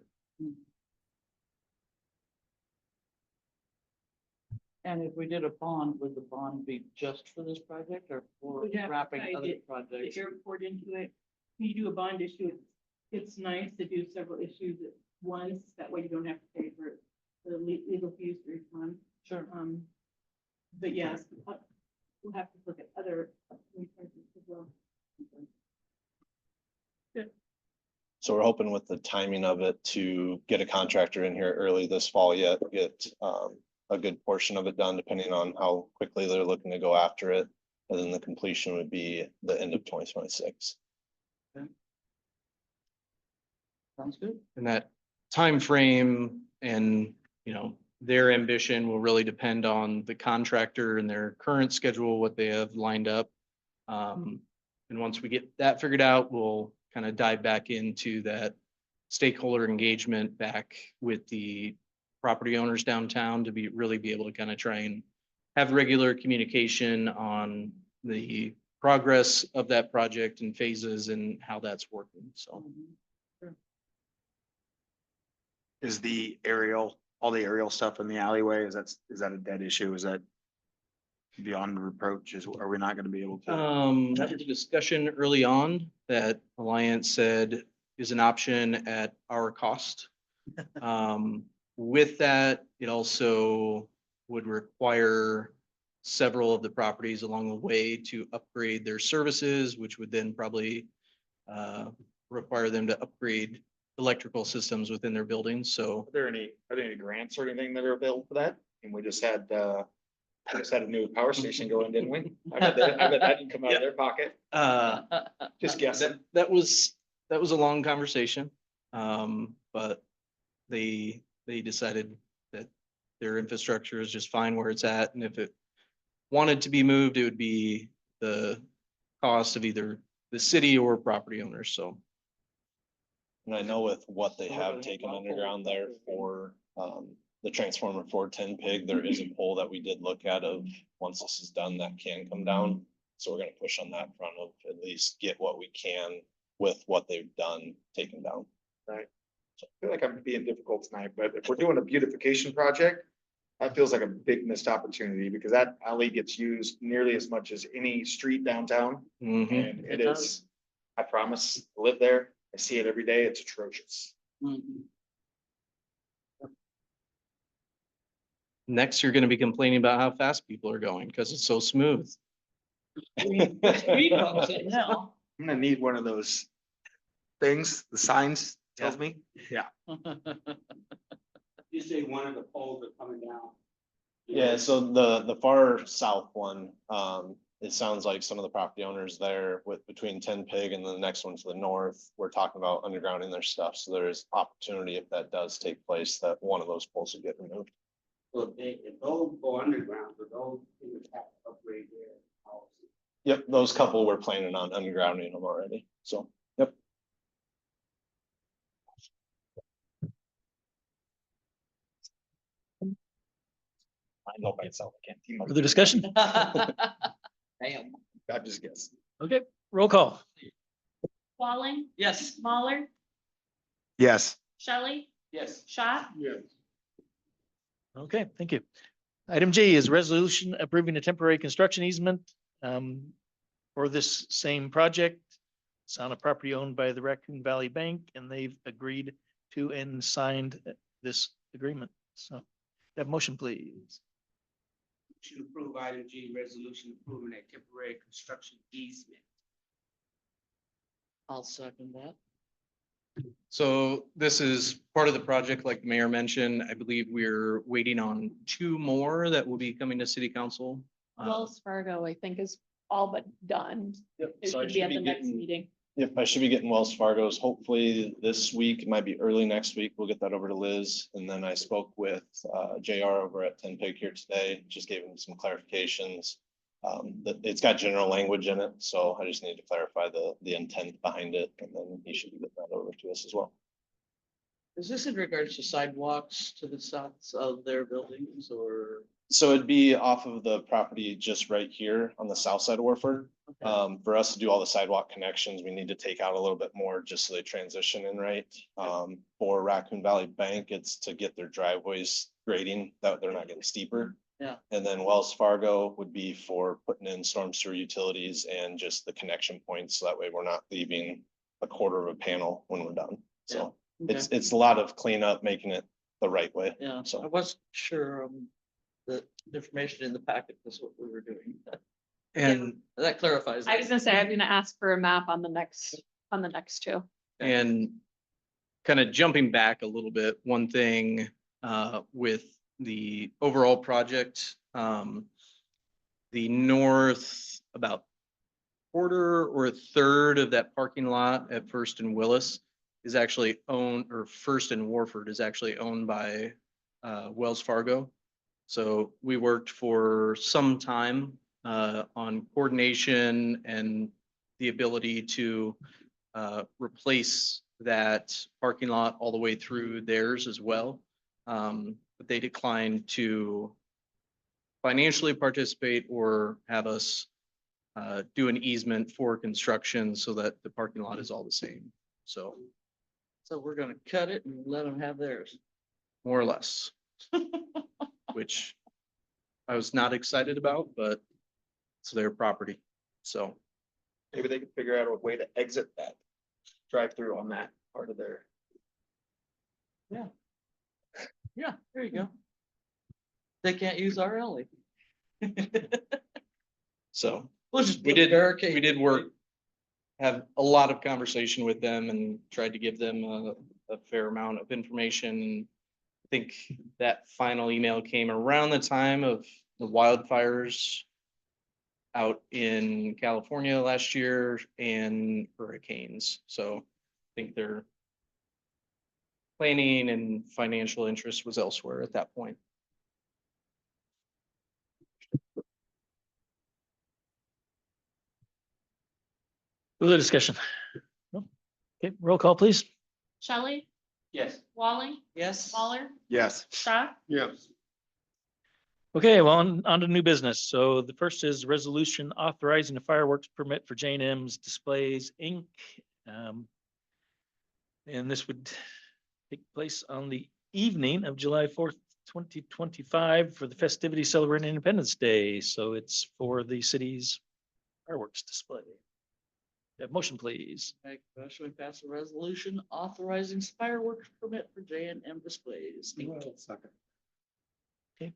S4: And if we did a bond, would the bond be just for this project or for
S6: We'd have to
S4: wrapping
S6: tie
S4: other
S6: The
S4: projects?
S6: airport into it. When you do a bond issue, it's nice to do several issues at once. That way you don't have to pay for the legal fees for each one.
S4: Sure.
S6: But yes, we'll have to look at other projects as well.
S11: So we're hoping with the timing of it to get a contractor in here early this fall yet, get a good portion of it done, depending on how quickly they're looking to go after it. And then the completion would be the end of 2026.
S4: Sounds good.
S5: And that time frame and, you know, their ambition will really depend on the contractor and their current schedule, what they have lined up. And once we get that figured out, we'll kind of dive back into that stakeholder engagement back with the property owners downtown to really be able to kind of try and have regular communication on the progress of that project and phases and how that's working. So.
S3: Is the aerial, all the aerial stuff in the alleyway, is that a dead issue? Is that beyond reproach? Are we not gonna be able to?
S5: That was a discussion early on that Alliance said is an option at our cost. With that, it also would require several of the properties along the way to upgrade their services, which would then probably require them to upgrade electrical systems within their buildings. So
S3: Are there any grants or anything that are available for that? And we just had a new power station going, didn't we? I bet that didn't come out of their pocket. Just guessing.
S5: that was a long conversation. But they decided that their infrastructure is just fine where it's at. And if it wanted to be moved, it would be the cost of either the city or property owners. So.
S11: And I know with what they have taken underground there for the transformer 410 pig, there is a pole that we did look at of once this is done, that can come down. So we're gonna push on that front of at least get what we can with what they've done taken down.
S3: Right. So I feel like I'm being difficult tonight, but if we're doing a beautification project, that feels like a big missed opportunity because that alley gets used nearly as much as any street downtown.
S5: Mhm.
S3: And
S4: It
S3: it is, I promise, I live there. I see it every day. It's atrocious.
S4: Mhm.
S5: Next, you're gonna be complaining about how fast people are going because it's so smooth.
S4: Speed bumps it now.
S3: I'm gonna need one of those things, the signs tells me. Yeah.
S8: You say one of the poles are coming down.
S11: Yeah, so the far south one, it sounds like some of the property owners there with between Ten Pig and the next one to the north, we're talking about undergrounding their stuff. So there's opportunity if that does take place, that one of those poles will get removed.
S8: So if those go underground, so those things have to upgrade their houses.
S11: Yep, those couple we're planning on undergrounding them already. So, yep.
S7: I know myself, I can't. team up.
S1: Further discussion?
S4: Damn.
S7: I'm just guessing.
S1: Okay, roll call.
S2: Walling,
S4: Yes.
S2: Mahler,
S3: Yes.
S2: Shelley,
S8: Yes.
S2: Schott,
S8: Yes.
S1: Okay, thank you. Item G is resolution approving a temporary construction easement for this same project. It's on a property owned by the Raccoon Valley Bank, and they've agreed to and signed this agreement. So, that motion, please.
S8: Should approve item G, resolution approving a temporary construction easement.
S4: I'll second that.
S5: So this is part of the project, like the mayor mentioned. I believe we're waiting on two more that will be coming to city council.
S2: Wells Fargo, I think is all but done.
S11: Yep.
S2: It
S11: So I
S2: should be
S11: should
S2: at
S11: be
S2: the next
S11: getting,
S2: meeting.
S11: yep, I should be getting Wells Fargo's hopefully this week, it might be early next week. We'll get that over to Liz. And then I spoke with JR over at Ten Pig here today, just gave him some clarifications. That it's got general language in it, so I just need to clarify the intent behind it, and then he should get that over to us as well.
S4: Is this in regards to sidewalks to the south of their buildings or?
S11: So it'd be off of the property just right here on the south side of Warford. For us to do all the sidewalk connections, we need to take out a little bit more just so they transition in right. For Raccoon Valley Bank, it's to get their driveways grading, that they're not getting steeper.
S4: Yeah.
S11: And then Wells Fargo would be for putting in storm sewer utilities and just the connection points, so that way we're not leaving a quarter of a panel when we're done. So it's a lot of cleanup, making it the right way.
S4: Yeah,
S11: So-
S4: I wasn't sure the information in the packet was what we were doing.
S5: And
S4: That clarifies.
S2: I was gonna say, I'm gonna ask for a map on the next two.
S5: And kind of jumping back a little bit, one thing with the overall project, the north about quarter or a third of that parking lot at First and Willis is actually owned, or First and Warford is actually owned by Wells Fargo. So we worked for some time on coordination and the ability to replace that parking lot all the way through theirs as well. But they declined to financially participate or have us do an easement for construction so that the parking lot is all the same. So
S4: So we're gonna cut it and let them have theirs.
S5: more or less. Which I was not excited about, but it's their property. So
S3: Maybe they could figure out a way to exit that drive through on that part of their.
S4: Yeah, there you go. They can't use our alley.
S5: so
S4: We'll just
S5: we
S4: put a
S5: did
S4: barricade.
S5: work, have a lot of conversation with them and tried to give them a fair amount of information. And I think that final email came around the time of the wildfires out in California last year and hurricanes. So I think their planning and financial interest was elsewhere at that point.
S1: Further discussion? No? Okay, roll call, please.
S2: Shelley,
S8: Yes.
S2: Walling,
S4: Yes.
S2: Mahler,
S3: Yes.
S2: Schott,
S8: Yes.
S1: Okay, well, on to new business. So the first is resolution authorizing a fireworks permit for Jane M's Displays, Inc. And this would take place on the evening of July 4th, 2025 for the festivity celebrating Independence Day. So it's for the city's fireworks display. Have motion, please.
S4: Make a motion, we pass a resolution authorizing fireworks permit for J&M Displays.
S1: Okay,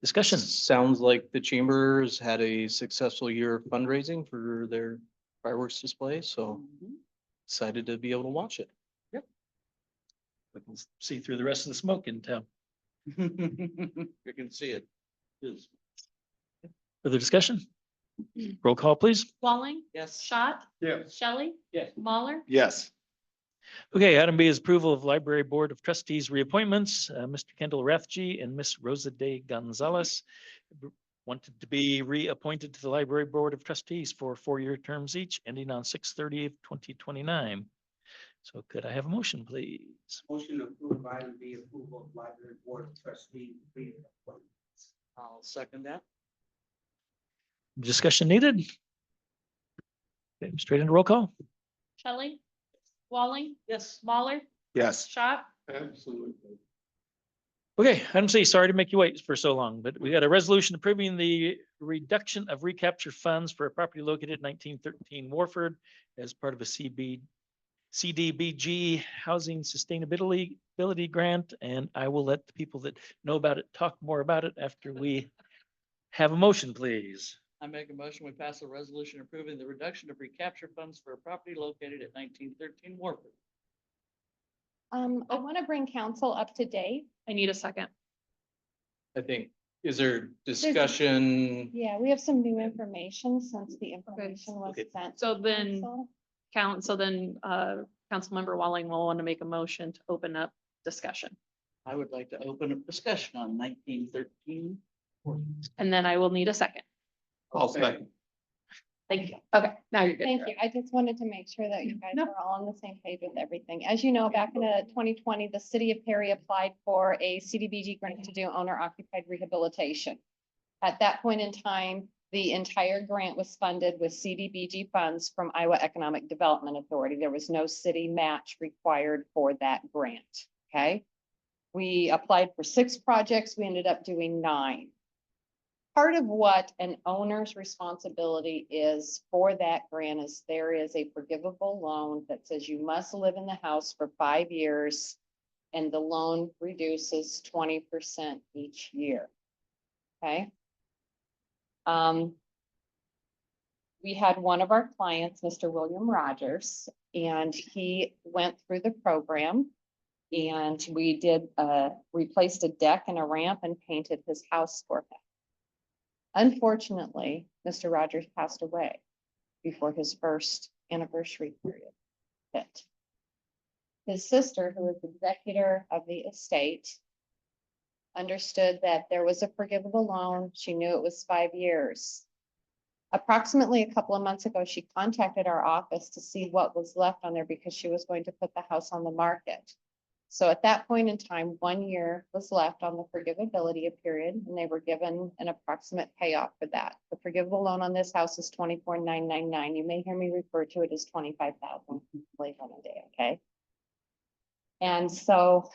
S1: discussion.
S5: Sounds like the chamber has had a successful year of fundraising for their fireworks display, so excited to be able to watch it.
S1: We can see through the rest of the smoke in town.
S4: You can see it.
S1: Further discussion? Roll call, please.
S2: Walling,
S4: Yes.
S2: Schott,
S8: Yes.
S2: Shelley.
S7: Yes.
S2: Mahler,
S3: Yes.
S1: Okay, item B is approval of Library Board of Trustees reappointments. Mr. Kendall Rathje and Miss Rosa Day Gonzalez wanted to be reappointed to the Library Board of Trustees for 4-year terms each, ending on 6/30/2029. So could I have a motion, please?
S8: Motion to approve item B, approval of library board of trustees. Reappointments.
S4: I'll second that.
S1: Discussion needed? Okay, straight into roll call.
S2: Shelley, Walling,
S4: Yes.
S2: Mahler,
S3: Yes.
S2: Schott,
S8: Absolutely.
S1: Okay, item C, sorry to make you wait for so long, but we got a resolution approving the reduction of recapture funds for a property located at 1913 Warford as part of a CDBG Housing Sustainability Grant, and I will let the people that know about it talk more about it after we have a motion, please.
S4: I make a motion, we pass a resolution approving the reduction of recapture funds for a property located at 1913 Warford.
S12: I want to bring council up to date.
S2: I need a second.
S5: I think, is there discussion?
S12: Yeah, we have some new information since the information was
S1: Okay.
S12: sent.
S2: So
S12: to
S2: then,
S12: council.
S2: Councilmember Walling will want to make a motion to open up discussion.
S4: I would like to open up discussion on 1913.
S2: And then I will need a second.
S5: I'll second.
S2: Thank you. Okay, now you're good.
S12: Thank you. I just wanted to make sure that you guys
S2: No.
S12: are all on the same page with everything. As you know, back in 2020, the city of Perry applied for a CDBG grant to do owner occupied rehabilitation. At that point in time, the entire grant was funded with CDBG funds from Iowa Economic Development Authority. There was no city match required for that grant, okay? We applied for 6 projects. We ended up doing 9. Part of what an owner's responsibility is for that grant is there is a forgivable loan that says you must live in the house for 5 years and the loan reduces 20% each year. Okay? We had one of our clients, Mr. William Rogers, and he went through the program. And we did replaced a deck and a ramp and painted his house for him. Unfortunately, Mr. Rogers passed away before his first anniversary period hit. His sister, who was executor of the estate, understood that there was a forgivable loan. She knew it was 5 years. Approximately a couple of months ago, she contacted our office to see what was left on there because she was going to put the house on the market. So at that point in time, 1 year was left on the forgivability period, and they were given an approximate payoff for that. The forgivable loan on this house is $24,999. You may hear me refer to it as $25,000 late on a day, okay? And so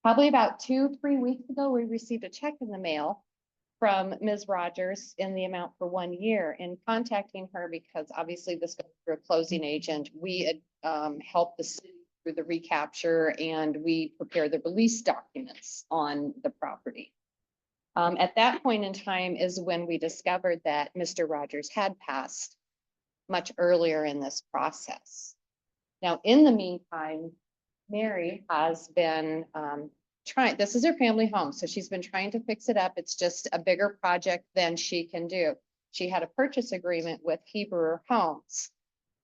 S12: probably about 2-3 weeks ago, we received a check in the mail from Ms. Rogers in the amount for 1 year. In contacting her, because obviously this goes through a closing agent, we helped the city through the recapture and we prepare the release documents on the property. At that point in time is when we discovered that Mr. Rogers had passed much earlier in this process. Now, in the meantime, Mary has been this is her family home, so she's been trying to fix it up. It's just a bigger project than she can do. She had a purchase agreement with Hebrew Homes.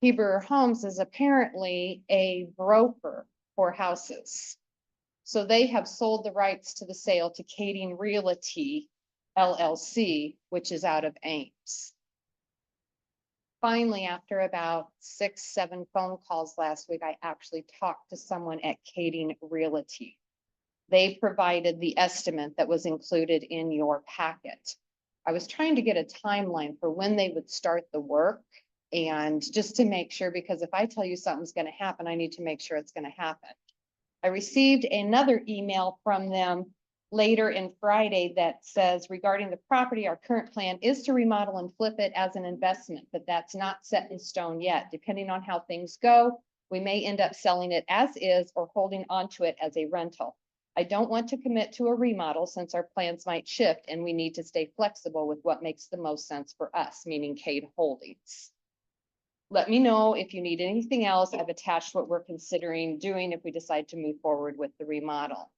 S12: Hebrew Homes is apparently a broker for houses. So they have sold the rights to the sale to Kading Realty LLC, which is out of Ames. Finally, after about 6-7 phone calls last week, I actually talked to someone at Kading Realty. They provided the estimate that was included in your packet. I was trying to get a timeline for when they would start the work. And just to make sure, because if I tell you something's going to happen, I need to make sure it's going to happen. I received another email from them later in Friday that says, regarding the property, our current plan is to remodel and flip it as an investment, but that's not set in stone yet. Depending on how things go, we may end up selling it as is or holding onto it as a rental. I don't want to commit to a remodel since our plans might shift and we need to stay flexible with what makes the most sense for us, meaning Cade Holdings. Let me know if you need anything else. I've attached what we're considering doing if we decide to move forward with the remodel.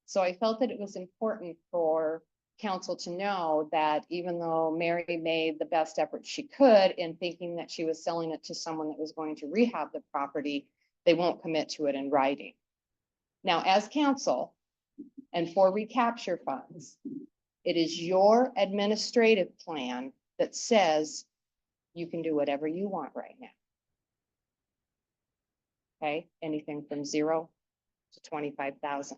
S12: So I felt that it was important for council to know that even though Mary made the best effort she could in thinking that she was selling it to someone that was going to rehab the property, they won't commit to it in writing. Now, as council and for recapture funds, it is your administrative plan that says you can do whatever you want right now. Okay, anything from 0 to 25,000.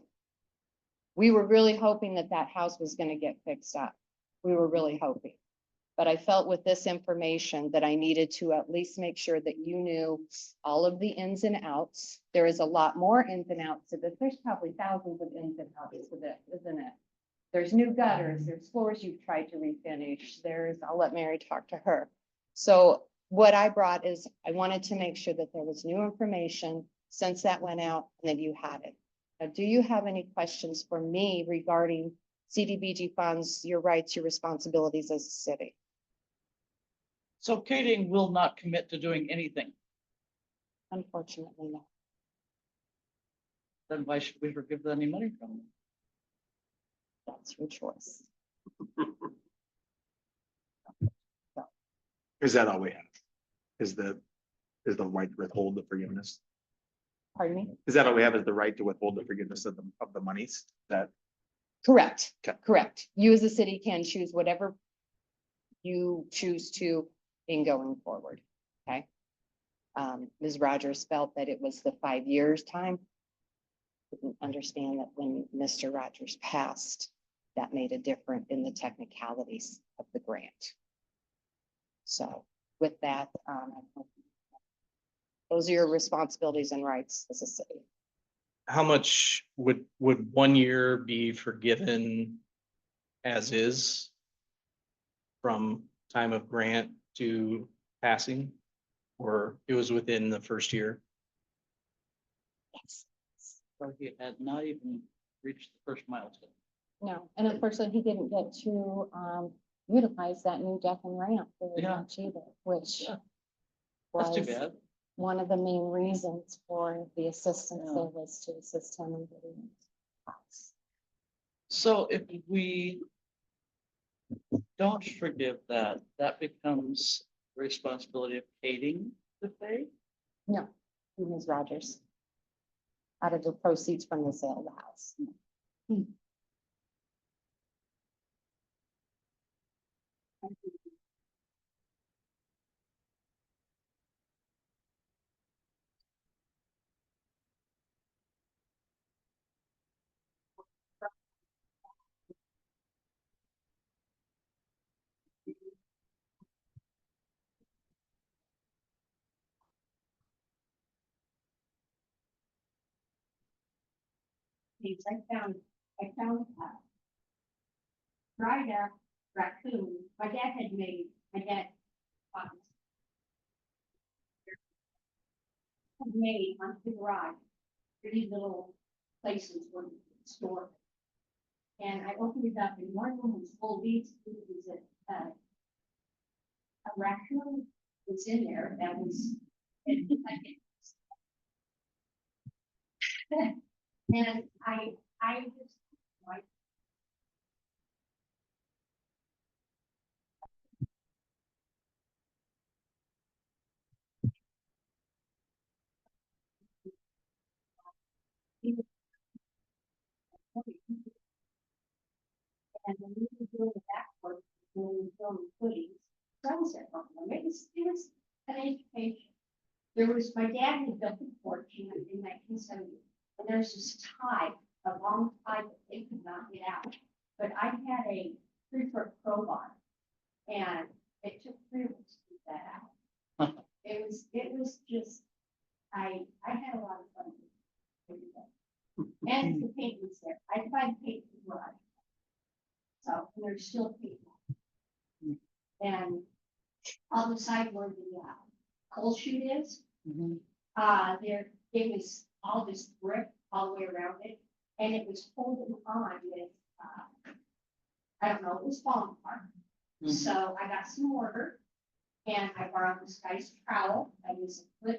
S12: We were really hoping that that house was gonna get fixed up. We were really hoping. But I felt with this information that I needed to at least make sure that you knew all of the ins and outs. There is a lot more ins and outs to this. There's probably thousands of ins and outs to this, isn't it? There's new gutters, there's floors you've tried to refinish, I'll let Mary talk to her. So what I brought is, I wanted to make sure that there was new information since that went out and that you had it. Now, do you have any questions for me regarding CDBG funds, your rights, your responsibilities as a city?
S4: So Kading will not commit to doing anything.
S12: Unfortunately, no.
S4: Then why should we forgive any money from them?
S12: That's your choice.
S3: Is that all we have? Is the right to withhold the forgiveness?
S12: Pardon me?
S3: Is that all we have, is the right to withhold the forgiveness of the monies that?
S12: Correct,
S3: Okay.
S12: correct. You as a city can choose whatever you choose to in going forward, okay? Ms. Rogers felt that it was the 5 years time. Didn't understand that when Mr. Rogers passed, that made a difference in the technicalities of the grant. So with that, those are your responsibilities and rights as a city.
S5: How much would 1 year be forgiven as is? From time of grant to passing, or it was within the first year?
S12: Yes.
S4: So he had not even reached the first milestone.
S12: No, and unfortunately, he didn't get to utilize that new deck and ramp very
S4: Yeah.
S12: much either, which
S4: Yeah. That's too
S12: was
S4: bad.
S12: one of the main reasons for the assistance
S4: Yeah.
S12: there was to assist him in getting the house.
S4: So if we don't forgive that, that becomes the responsibility of Kading to pay?
S12: No, Ms. Rogers. Out of the proceeds from the sale of the house.
S13: I found dried up raccoon. My dad had made, had made on the garage, pretty little places where you could store. And I opened it up and one of them was full of these, it was a raccoon was in there that was. And I just, like, and when we were doing the back work, when we were filming footage, sunset on them, it was an education. There was, my dad had built a porch in 1970, and there's this tie, a long tie that they could not get out. But I had a 3-foot crowbar, and it took 3 of us to get that out. It was just, I had a lot of fun with it. And the paint was there. I find paint in the garage. So and there's still people. And on the side where the coal chute is, there, it was all this brick all the way around it. And it was holding on with, I don't know, it was falling apart. So I got some mortar and I borrowed this guy's trowel that was a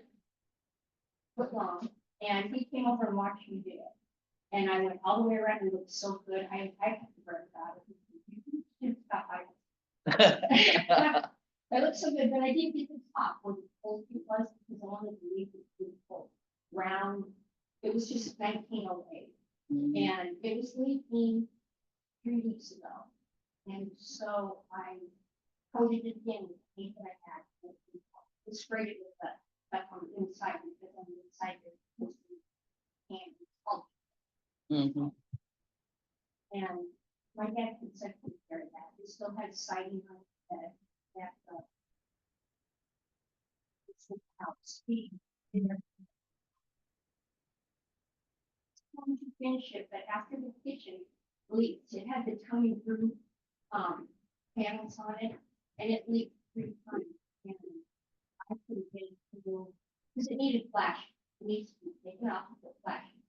S13: foot long. And he came over and watched me do it. And I went all the way around and it looked so good. I have to burn about it. It looked so good, but I didn't get the top where the cold it was because I wanted to leave it beautiful round. It was just 1908 and it was leaking 3 weeks ago. And so I coated it again with the paint that I had. It sprayed it with the stuff on the inside because on the inside there's supposed to be candy.
S4: Mhm.
S13: And my dad can take care of that. It still has siding on it that it's the house. Wanted to finish it, but after the kitchen leaked, it had the tummy roof, panels on it, and it leaked 3 times. And I couldn't get it to go, because it needed flashing. It needs to be taken off of the flashing.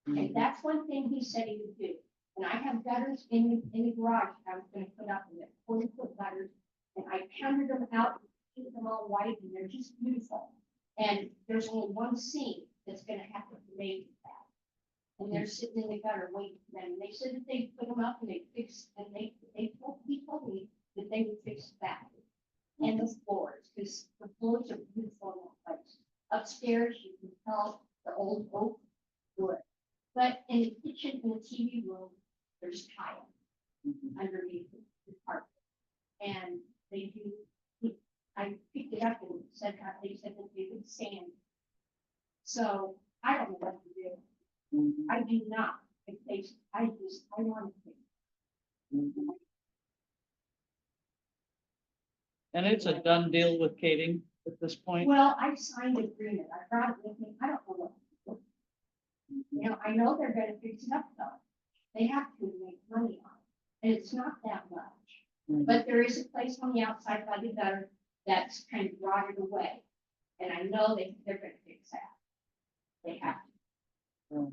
S13: And that's one thing he said he would do. And I have gutters in the garage I was gonna put up in it, 40-foot gutters, and I counted them out, painted them all white, and they're just beautiful. And there's only one seam that's gonna have to be made with that. And they're sitting in the gutter waiting for them. And they said that they put them up and they fixed, and he told me that they would fix that. And the floors, because the floors are beautiful in that place. Upstairs, you can tell the old oak wood. But in the kitchen and the TV room, there's tile underneath the carpet. And they do, I picked it up and said, they said that they would sand. So I don't know what to do. I do not, I want to.
S4: And it's a done deal with Kading at this point.
S13: Well, I signed an agreement, I brought it with me, I don't know what. to do. You know, I know they're gonna fix it up though, they have to make money on it, and it's not that much. But there is a place on the outside by the gutter that's kind of rotted away, and I know they're gonna fix that. They have to.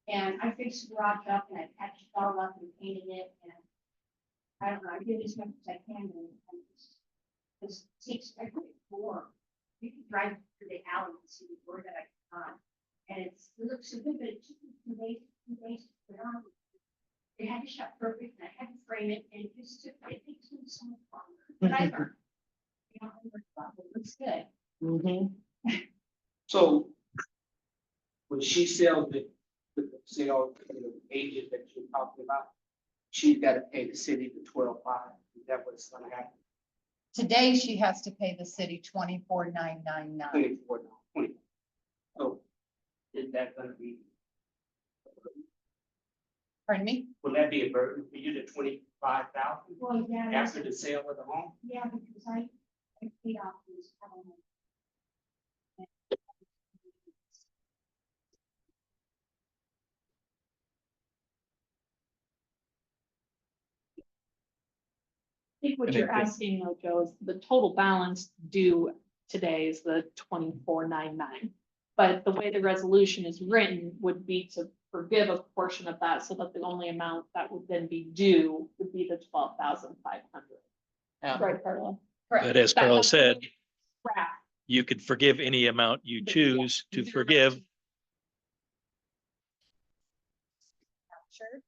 S13: And I fixed the garage up and I patched it all up and painted it, and I don't know, I did as much as I can, and it's 6 by 4. You can drive through the alley and see the door that I got on. And it looks so good, but it took me 2 days to put it on. It had to shut perfect, and I had to frame it, and it just took, it takes me so much longer. But I learned. You know, I learned about it. It's good.
S8: So when she sells it, the sale, the agent that you're talking about, she's got to pay the city the 12.5. Is that what's going to happen?
S12: Today, she has to pay the city $24,999.
S8: 24 now, 20. So is that going to be,
S12: Pardon me?
S8: will that be a burden for you, the 25,000
S13: Well, yeah,
S8: after the sale of the home?
S13: yeah, because I paid off this.
S2: I think what
S1: And
S2: you're
S1: it-
S2: asking though, Joe, is the total balance due today is the 24,999. But the way the resolution is written would be to forgive a portion of that so that the only amount that would then be due would be the 12,500.
S4: Yeah.
S2: Right, Carla?
S1: But as Carla said,
S2: Right.
S1: you could forgive any amount you choose to forgive.
S12: Captured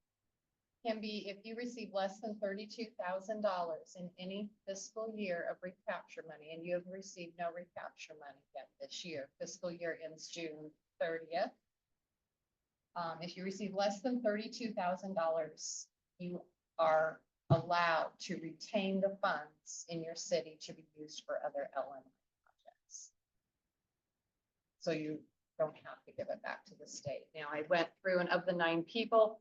S12: can be if you receive less than $32,000 in any fiscal year of recapture money, and you have received no recapture money yet this year. Fiscal year ends June 30th. If you receive less than $32,000, you are allowed to retain the funds in your city to be used for other LMI projects. So you don't have to give it back to the state. Now, I went through, and of the 9 people,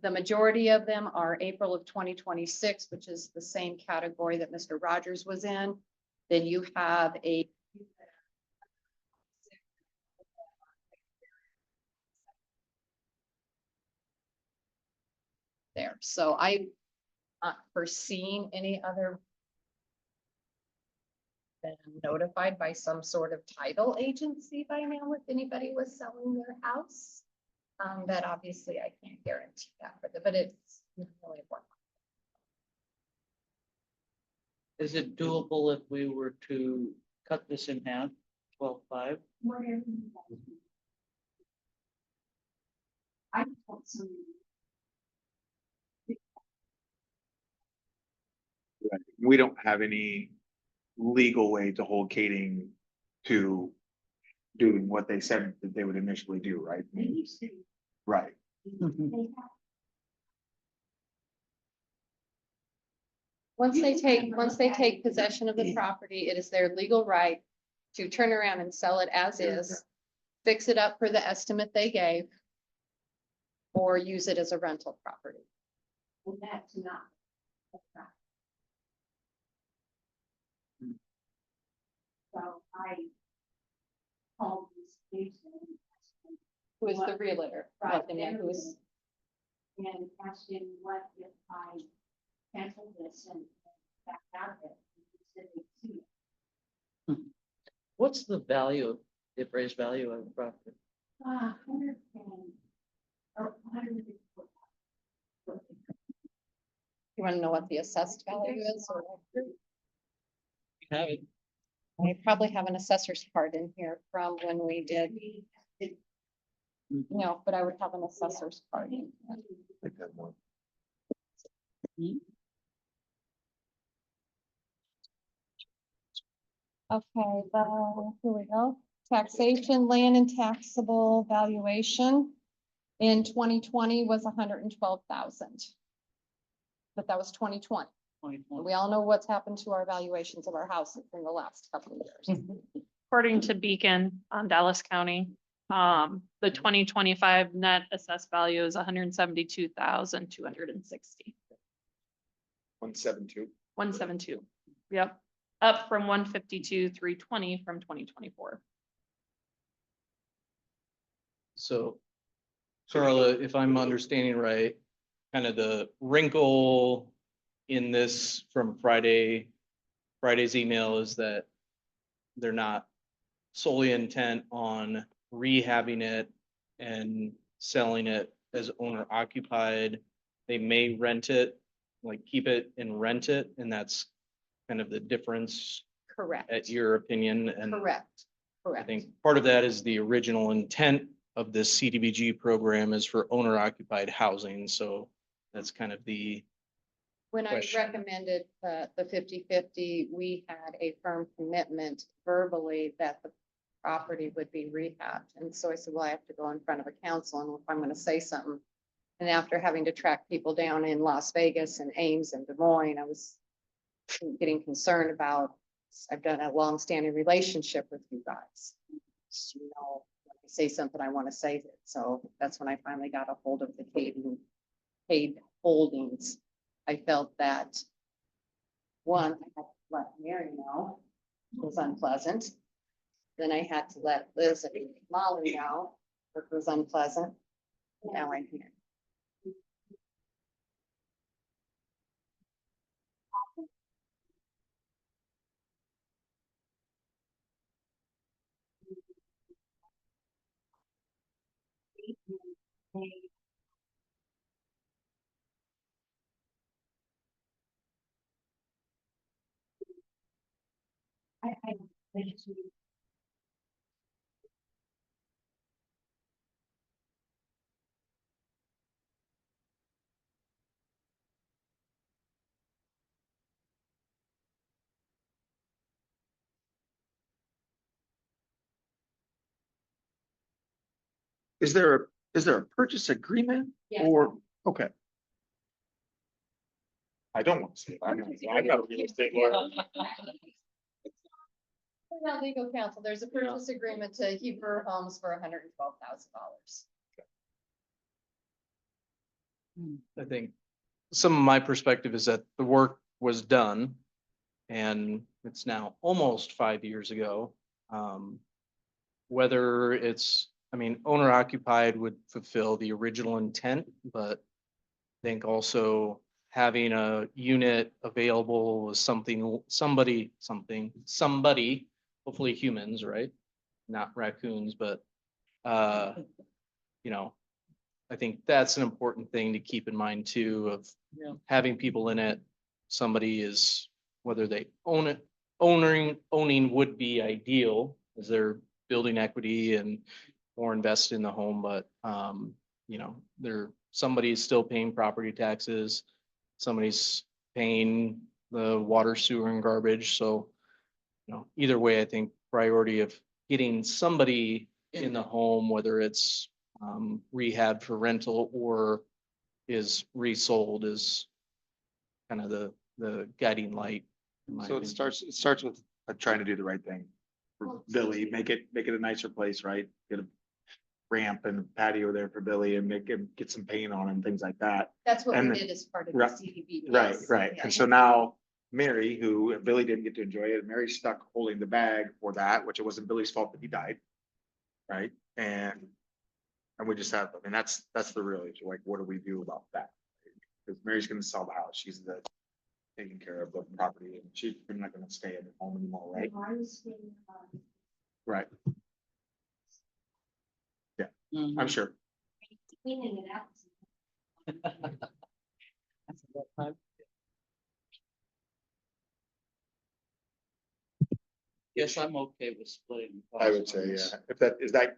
S12: the majority of them are April of 2026, which is the same category that Mr. Rogers was in. Then you have a there. So I not foreseen any other been notified by some sort of title agency by now if anybody was selling their house. That obviously I can't guarantee that, but it's really important.
S4: Is it doable if we were to cut this in half, 12.5?
S13: Whatever you guys do. I told somebody.
S3: We don't have any legal way to hold Kading to doing what they said that they would initially do, right?
S13: They used to,
S3: Right.
S13: they have.
S12: Once they take possession of the property, it is their legal right to turn around and sell it as is, fix it up for the estimate they gave, or use it as a rental property.
S13: And that's not. That's not. So I called this station.
S12: Who is the realtor?
S13: Right,
S12: Let them know who is-
S13: and asked him what if I cancel this and back out of it. He said he'd see it.
S4: What's the value, the appraised value of the property?
S13: 100 or 154.
S12: You want to know what the assessed value is? Or
S4: Have it.
S12: we probably have an assessor's card in here from when we did, no, but I would have an assessor's card. in here. Okay, here we go. Taxation, land and taxable valuation in 2020 was 112,000. But that was 2020. We all know what's happened to our valuations of our houses in the last couple of years.
S2: According to Beacon on Dallas County, the 2025 net assessed value is 172,260.
S3: 172.
S2: 172. Yep, up from 152,320 from 2024.
S5: So Carla, if I'm understanding right, kind of the wrinkle in this from Friday's email is that they're not solely intent on rehabbing it and selling it as owner occupied. They may rent it, like keep it and rent it, and that's kind of the difference
S12: Correct.
S5: at your opinion. And
S12: Correct.
S5: I
S12: Correct.
S5: think part of that is the original intent of this CDBG program is for owner occupied housing. So that's kind of the,
S12: When I
S5: question.
S12: recommended the 50-50, we had a firm commitment verbally that the property would be rehabbed. And so I said, well, I have to go in front of a council and if I'm going to say something. And after having to track people down in Las Vegas and Ames and Des Moines, I was getting concerned about, I've done a long-standing relationship with you guys. So, you know, when I say something, I want to say it. So that's when I finally got a hold of the Cade Holdings. I felt that one, I had to let Mary know it was unpleasant. Then I had to let Liz and Molly know it was unpleasant. Now I'm here.
S13: I just.
S3: Is there a purchase agreement
S12: Yes.
S3: or, okay. I don't want to say. I'm not a real estate lawyer.
S12: We're not legal counsel. There's a purchase agreement to Heber Homes for $112,000.
S5: I think some of my perspective is that the work was done and it's now almost 5 years ago. Whether it's, I mean, owner occupied would fulfill the original intent, but I think also having a unit available was somebody, hopefully humans, right? Not raccoons, but, you know, I think that's an important thing to keep in mind too, of
S4: Yeah.
S5: having people in it. Somebody is, whether they own it, owning would be ideal as they're building equity and more invested in the home, but, you know, somebody's still paying property taxes. Somebody's paying the water, sewer and garbage. So, you know, either way, I think priority of getting somebody in the home, whether it's rehab for rental or is resold is kind of the guiding light. in my
S3: So
S5: opinion.
S3: it starts with trying to do the right thing. For Billy, make it a nicer place, right? Get a ramp and patio there for Billy and get some paint on and things like that.
S12: That's what
S3: And
S12: we
S3: the-
S12: did as part of the
S3: Right,
S12: CDBG.
S3: Right,
S12: yes.
S3: right.
S12: Yeah.
S3: And so now Mary, who Billy didn't get to enjoy it, Mary's stuck holding the bag for that, which it wasn't Billy's fault that he died. Right? And we just have, I mean, that's the real issue. Like, what do we do about that? Because Mary's gonna sell the house. She's the taking care of the property and she's not gonna stay in the home anymore, right?
S13: I was thinking,
S3: Right.
S4: Mhm.
S3: I'm sure.
S13: cleaning it out.
S4: That's a lot of time. Yes, I'm okay with splitting. the
S3: I would
S4: cost on
S3: say,
S4: this.
S3: yeah. If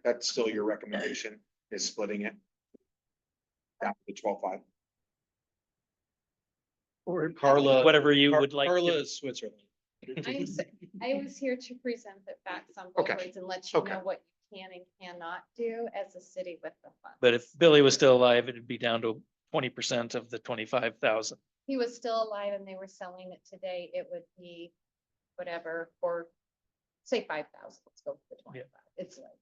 S3: that's still your recommendation, is splitting it. Yeah, the 12.5.
S1: Or
S5: Carla.
S1: whatever you would like. to-
S5: Carla is Switzerland.
S12: I was here to present the facts on
S3: Okay.
S12: both ways and let you
S3: Okay.
S12: know what you can and cannot do as a city with the fund.
S1: But if Billy was still alive, it'd be down to 20% of the 25,000.
S12: He was still alive and they were selling it today, it would be whatever, for say 5,000, let's go for the 25. It's like,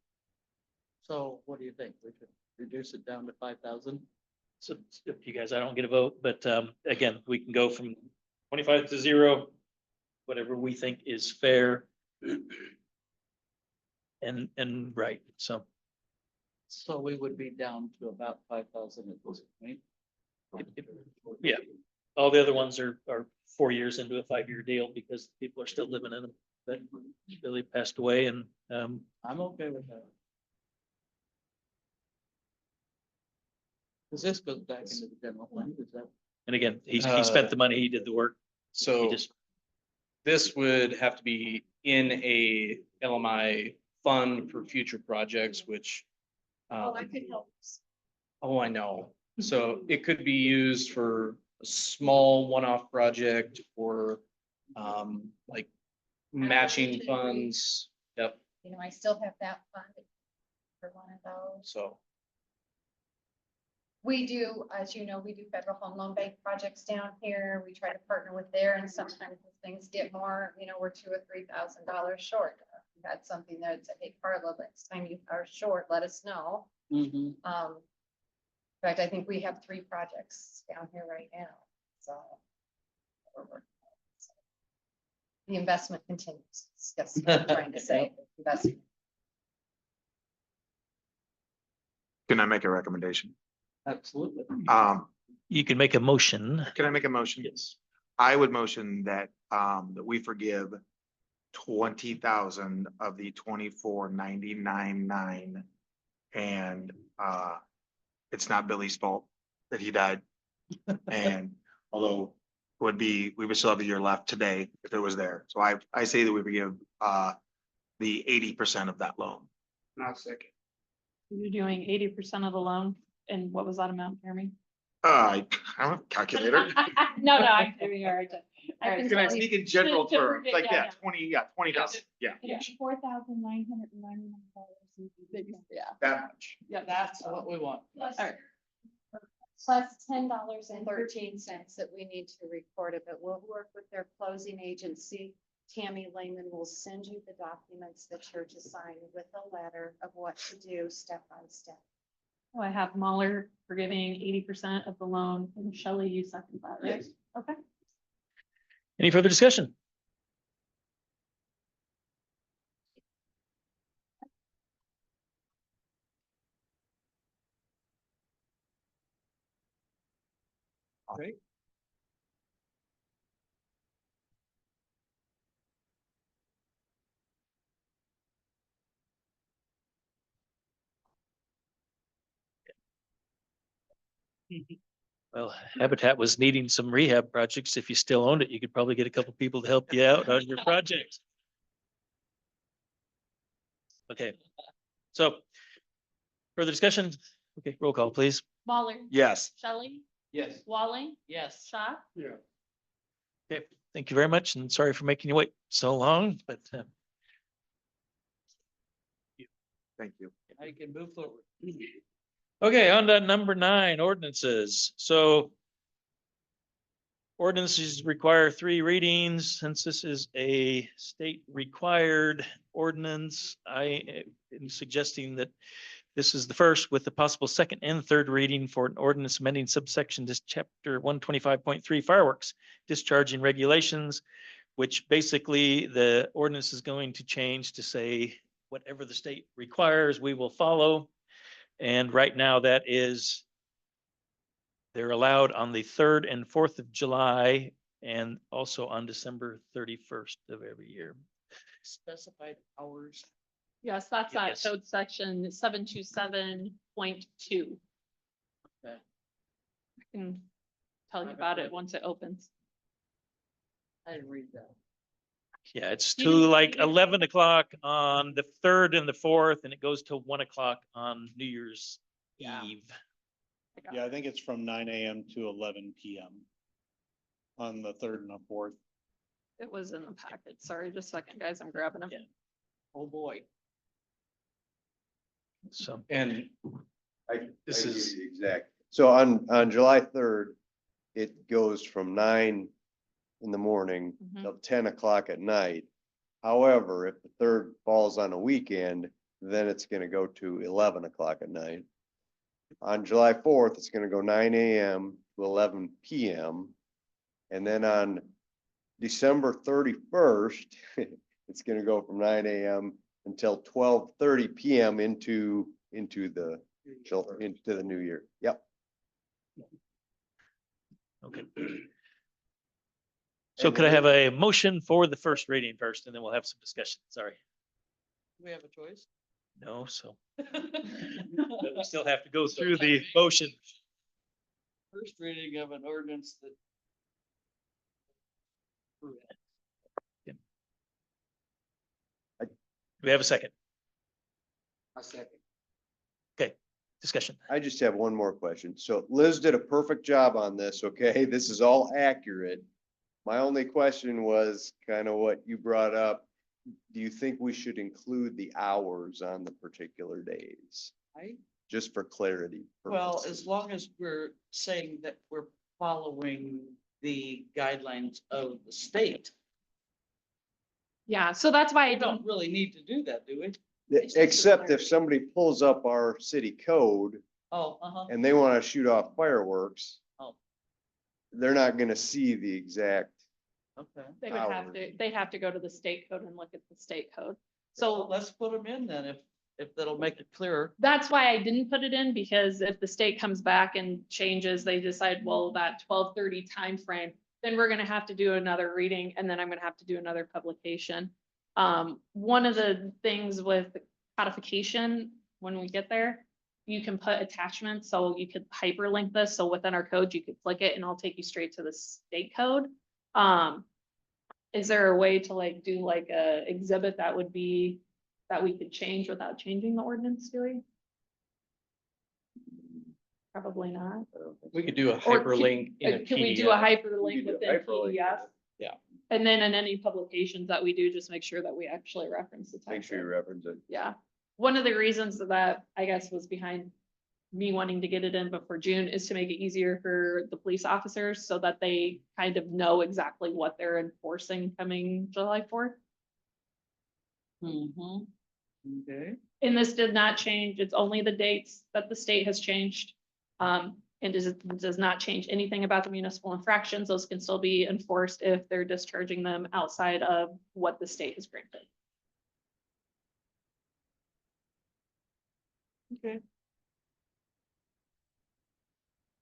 S4: So what do you think? We could reduce it down to 5,000?
S1: So it's up to you guys, I don't get a vote, but again, we can go from 25 to 0, whatever we think is fair. And right, so
S4: So we would be down to about 5,000 at this point.
S1: yeah. All the other ones are 4 years into a 5-year deal because people are still living in them. But Billy passed away and
S4: I'm okay with that. Cause this goes back into the general fund, is that?
S1: and again, he spent the money, he did the work. He
S5: So
S1: just,
S5: this would have to be in a LMI fund for future projects, which.
S12: oh, I
S5: um,
S12: could help.
S5: Oh, I know. So it could be used for a small one-off project or like matching funds. Yep,
S12: You know, I still have that fund for one of those.
S5: so.
S12: We do, as you know, we do federal home loan bank projects down here. We try to partner with there and sometimes if things get more, you know, we're $2,000 or $3,000 short. We had something that said, hey, Carla, next time you are short, let us know.
S4: Mhm.
S12: In fact, I think we have 3 projects down here right now, so. we're working on it, so. The investment continues, that's what I'm trying to say, investment.
S3: Can I make a recommendation?
S4: Absolutely.
S1: you can make a motion.
S3: Can I make a motion?
S1: Yes.
S3: I would motion that we forgive 20,000 of the 24,999. And it's not Billy's fault that he died. And although we would still have a year left today if it was there. So I say that we forgive the 80% of that loan.
S8: Not second.
S2: You're doing 80% of the loan, and what was that amount, Jeremy?
S3: I don't have a calculator.
S2: No, I'm giving you a hard time. All right,
S3: Can I
S2: so-
S3: speak in general
S2: To
S3: terms?
S2: forget,
S3: Like,
S2: yeah,
S3: yeah, 20,000, yeah,
S2: Yeah.
S13: $4,999.
S2: Yeah,
S3: that much.
S2: yeah,
S4: That's what we want.
S13: Plus
S2: All right.
S12: Plus $10.13 that we need to record it, but we'll work with their closing agency. Tammy Lehman will send you the documents that you're to sign with a letter of what to do step by step.
S2: Oh, I have Mahler forgiving 80% of the loan, and Shelley, you second that, right?
S3: Yes.
S2: Okay.
S1: Any further discussion? Great. Well, Habitat was needing some rehab projects. If you still owned it, you could probably get a couple people to help you out on your projects. Okay, so further discussion? Okay, roll call, please.
S2: Mahler,
S3: Yes.
S2: Shelley,
S4: Yes.
S2: Walling,
S4: Yes.
S2: Schott,
S8: Yeah.
S1: Okay, thank you very much, and sorry for making you wait so long, but
S3: Thank you.
S4: I can move forward.
S1: okay, on to number 9, ordinances. So ordinances require 3 readings. Since this is a state required ordinance, I am suggesting that this is the first with the possible second and third reading for an ordinance amending subsection to chapter 125.3 fireworks discharging regulations, which basically the ordinance is going to change to say whatever the state requires, we will follow. And right now that is they're allowed on the 3rd and 4th of July and also on December 31st of every year.
S4: Specified hours.
S2: Yes, that's that
S1: Yes.
S2: code section 727.2.
S4: Okay.
S2: I can tell you about it once it opens.
S4: I didn't read that.
S1: Yeah, it's
S2: You
S1: to
S2: didn't-
S1: like
S2: you didn't-
S1: 11 o'clock on the 3rd and the 4th, and it goes till 1 o'clock on New Year's
S2: Yeah.
S1: Eve.
S9: Yeah, I think it's from 9 AM to 11 PM. On the 3rd and the 4th.
S2: It was in the packet. Sorry, just a second, guys. I'm grabbing them.
S1: Yeah.
S4: Oh, boy.
S1: So,
S5: And
S11: This
S5: This is-
S11: is exact. So on July 3rd, it goes from 9 in the morning
S2: Mhm.
S11: till 10 o'clock at night. However, if the 3rd falls on a weekend, then it's gonna go to 11 o'clock at night. On July 4th, it's gonna go 9 AM to 11 PM. And then on December 31st, it's gonna go from 9 AM until 12:30 PM into the new year. Yep.
S1: okay. So could I have a motion for the first reading first, and then we'll have some discussion? Sorry.
S4: Do we have a choice?
S1: No, so but we still have to go through the motion.
S4: First reading of an ordinance that.
S1: Do we have a second?
S8: A second.
S1: Discussion.
S11: I just have one more question. So Liz did a perfect job on this, okay? This is all accurate. My only question was kind of what you brought up. Do you think we should include the hours on the particular days? Just for clarity.
S4: Well,
S11: purposes.
S4: as long as we're saying that we're following the guidelines of the state,
S2: Yeah, so that's why I
S4: we
S2: don't,
S4: don't really need to do that, do we?
S11: Except if somebody pulls up our city code
S4: Oh, uh-huh.
S11: and they want to shoot off fireworks.
S4: Oh.
S11: They're not gonna see the exact,
S4: Okay.
S2: they would have to, they'd have to go to the state code and look at the state code. So
S4: Let's put them in then, if that'll make it clearer.
S2: that's why I didn't put it in, because if the state comes back and changes, they decide, well, that 12:30 timeframe, then we're gonna have to do another reading, and then I'm gonna have to do another publication. One of the things with codification, when we get there, you can put attachments, so you could hyperlink this, so within our code, you could click it and it'll take you straight to the state code. Is there a way to like do like a exhibit that would be, that we could change without changing the ordinance, do we? Probably not.
S5: we could do a
S2: Or
S5: hyperlink in a
S2: Can we do a
S5: PDF.
S2: hyperlink
S11: do a
S2: within
S11: hyperlink.
S2: PDF?
S5: Yeah.
S2: And then in any publications that we do, just make sure that we actually reference the
S11: make sure you
S2: timeframe.
S11: reference it.
S2: Yeah, one of the reasons that I guess was behind me wanting to get it in before June is to make it easier for the police officers so that they kind of know exactly what they're enforcing coming July 4th.
S4: Mm-hmm. Okay.
S2: And this did not change, it's only the dates that the state has changed. And does not change anything about the municipal infractions. Those can still be enforced if they're discharging them outside of what the state has granted.
S4: Okay.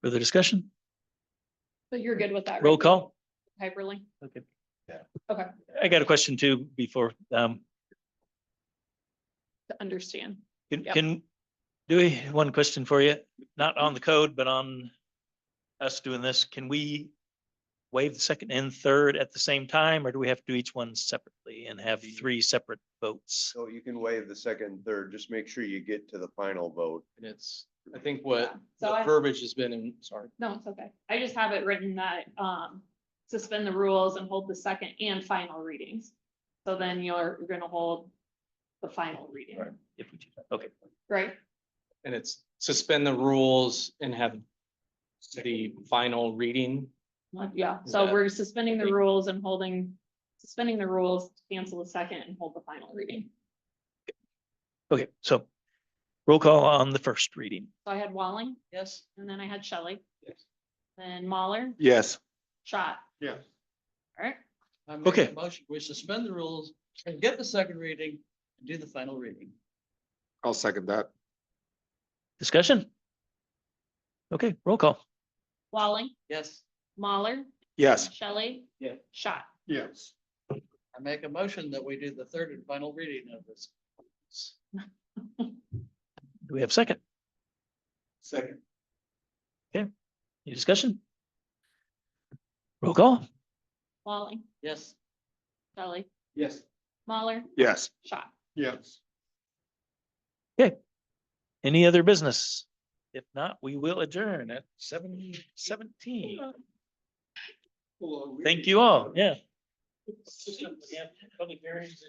S1: Further discussion?
S2: So you're good with that?
S1: Roll
S2: right?
S1: call?
S2: Hyperlink?
S1: Okay.
S11: Yeah.
S2: Okay,
S1: I got a question too before,
S2: to understand. Yep.
S1: can, do we, one question for you, not on the code, but on us doing this, can we waive the second and third at the same time, or do we have to do each one separately and have 3 separate votes?
S11: So you can waive the second and third, just make sure you get to the final vote.
S5: And it's, I think what
S2: So
S5: the
S2: I-
S5: verbiage has been in, sorry.
S2: No, it's okay. I just have it written that, suspend the rules and hold the second and final readings. So then you're gonna hold the final reading,
S1: Right. If we do that, okay.
S2: right?
S5: And it's suspend the rules and have the final reading.
S2: Yeah,
S5: Is
S2: so
S5: that-
S2: we're suspending the rules and suspending the rules, cancel the second and hold the final reading.
S1: Okay, so roll call on the first reading.
S2: So I had Walling,
S4: Yes,
S2: and then I had Shelley,
S7: Yes.
S2: then Mahler,
S3: Yes.
S2: Schott.
S3: Yes.
S2: All right,
S4: I make
S1: Okay.
S4: a motion, we suspend the rules and get the second reading and do the final reading.
S3: I'll second that.
S1: Discussion? Okay, roll call.
S2: Walling,
S4: Yes,
S2: Mahler,
S3: Yes.
S2: Shelley.
S7: Yeah.
S2: Schott.
S3: Yes.
S4: I make a motion that we do the third and final reading of this.
S1: Do we have a second?
S3: Second.
S1: Any discussion? Roll call?
S2: Walling,
S4: Yes.
S2: Shelley,
S3: Yes.
S2: Mahler,
S3: Yes.
S2: Schott.
S3: Yes.
S1: Any other business? If not, we will adjourn at 7:17. Thank you all, yeah. Public hearings.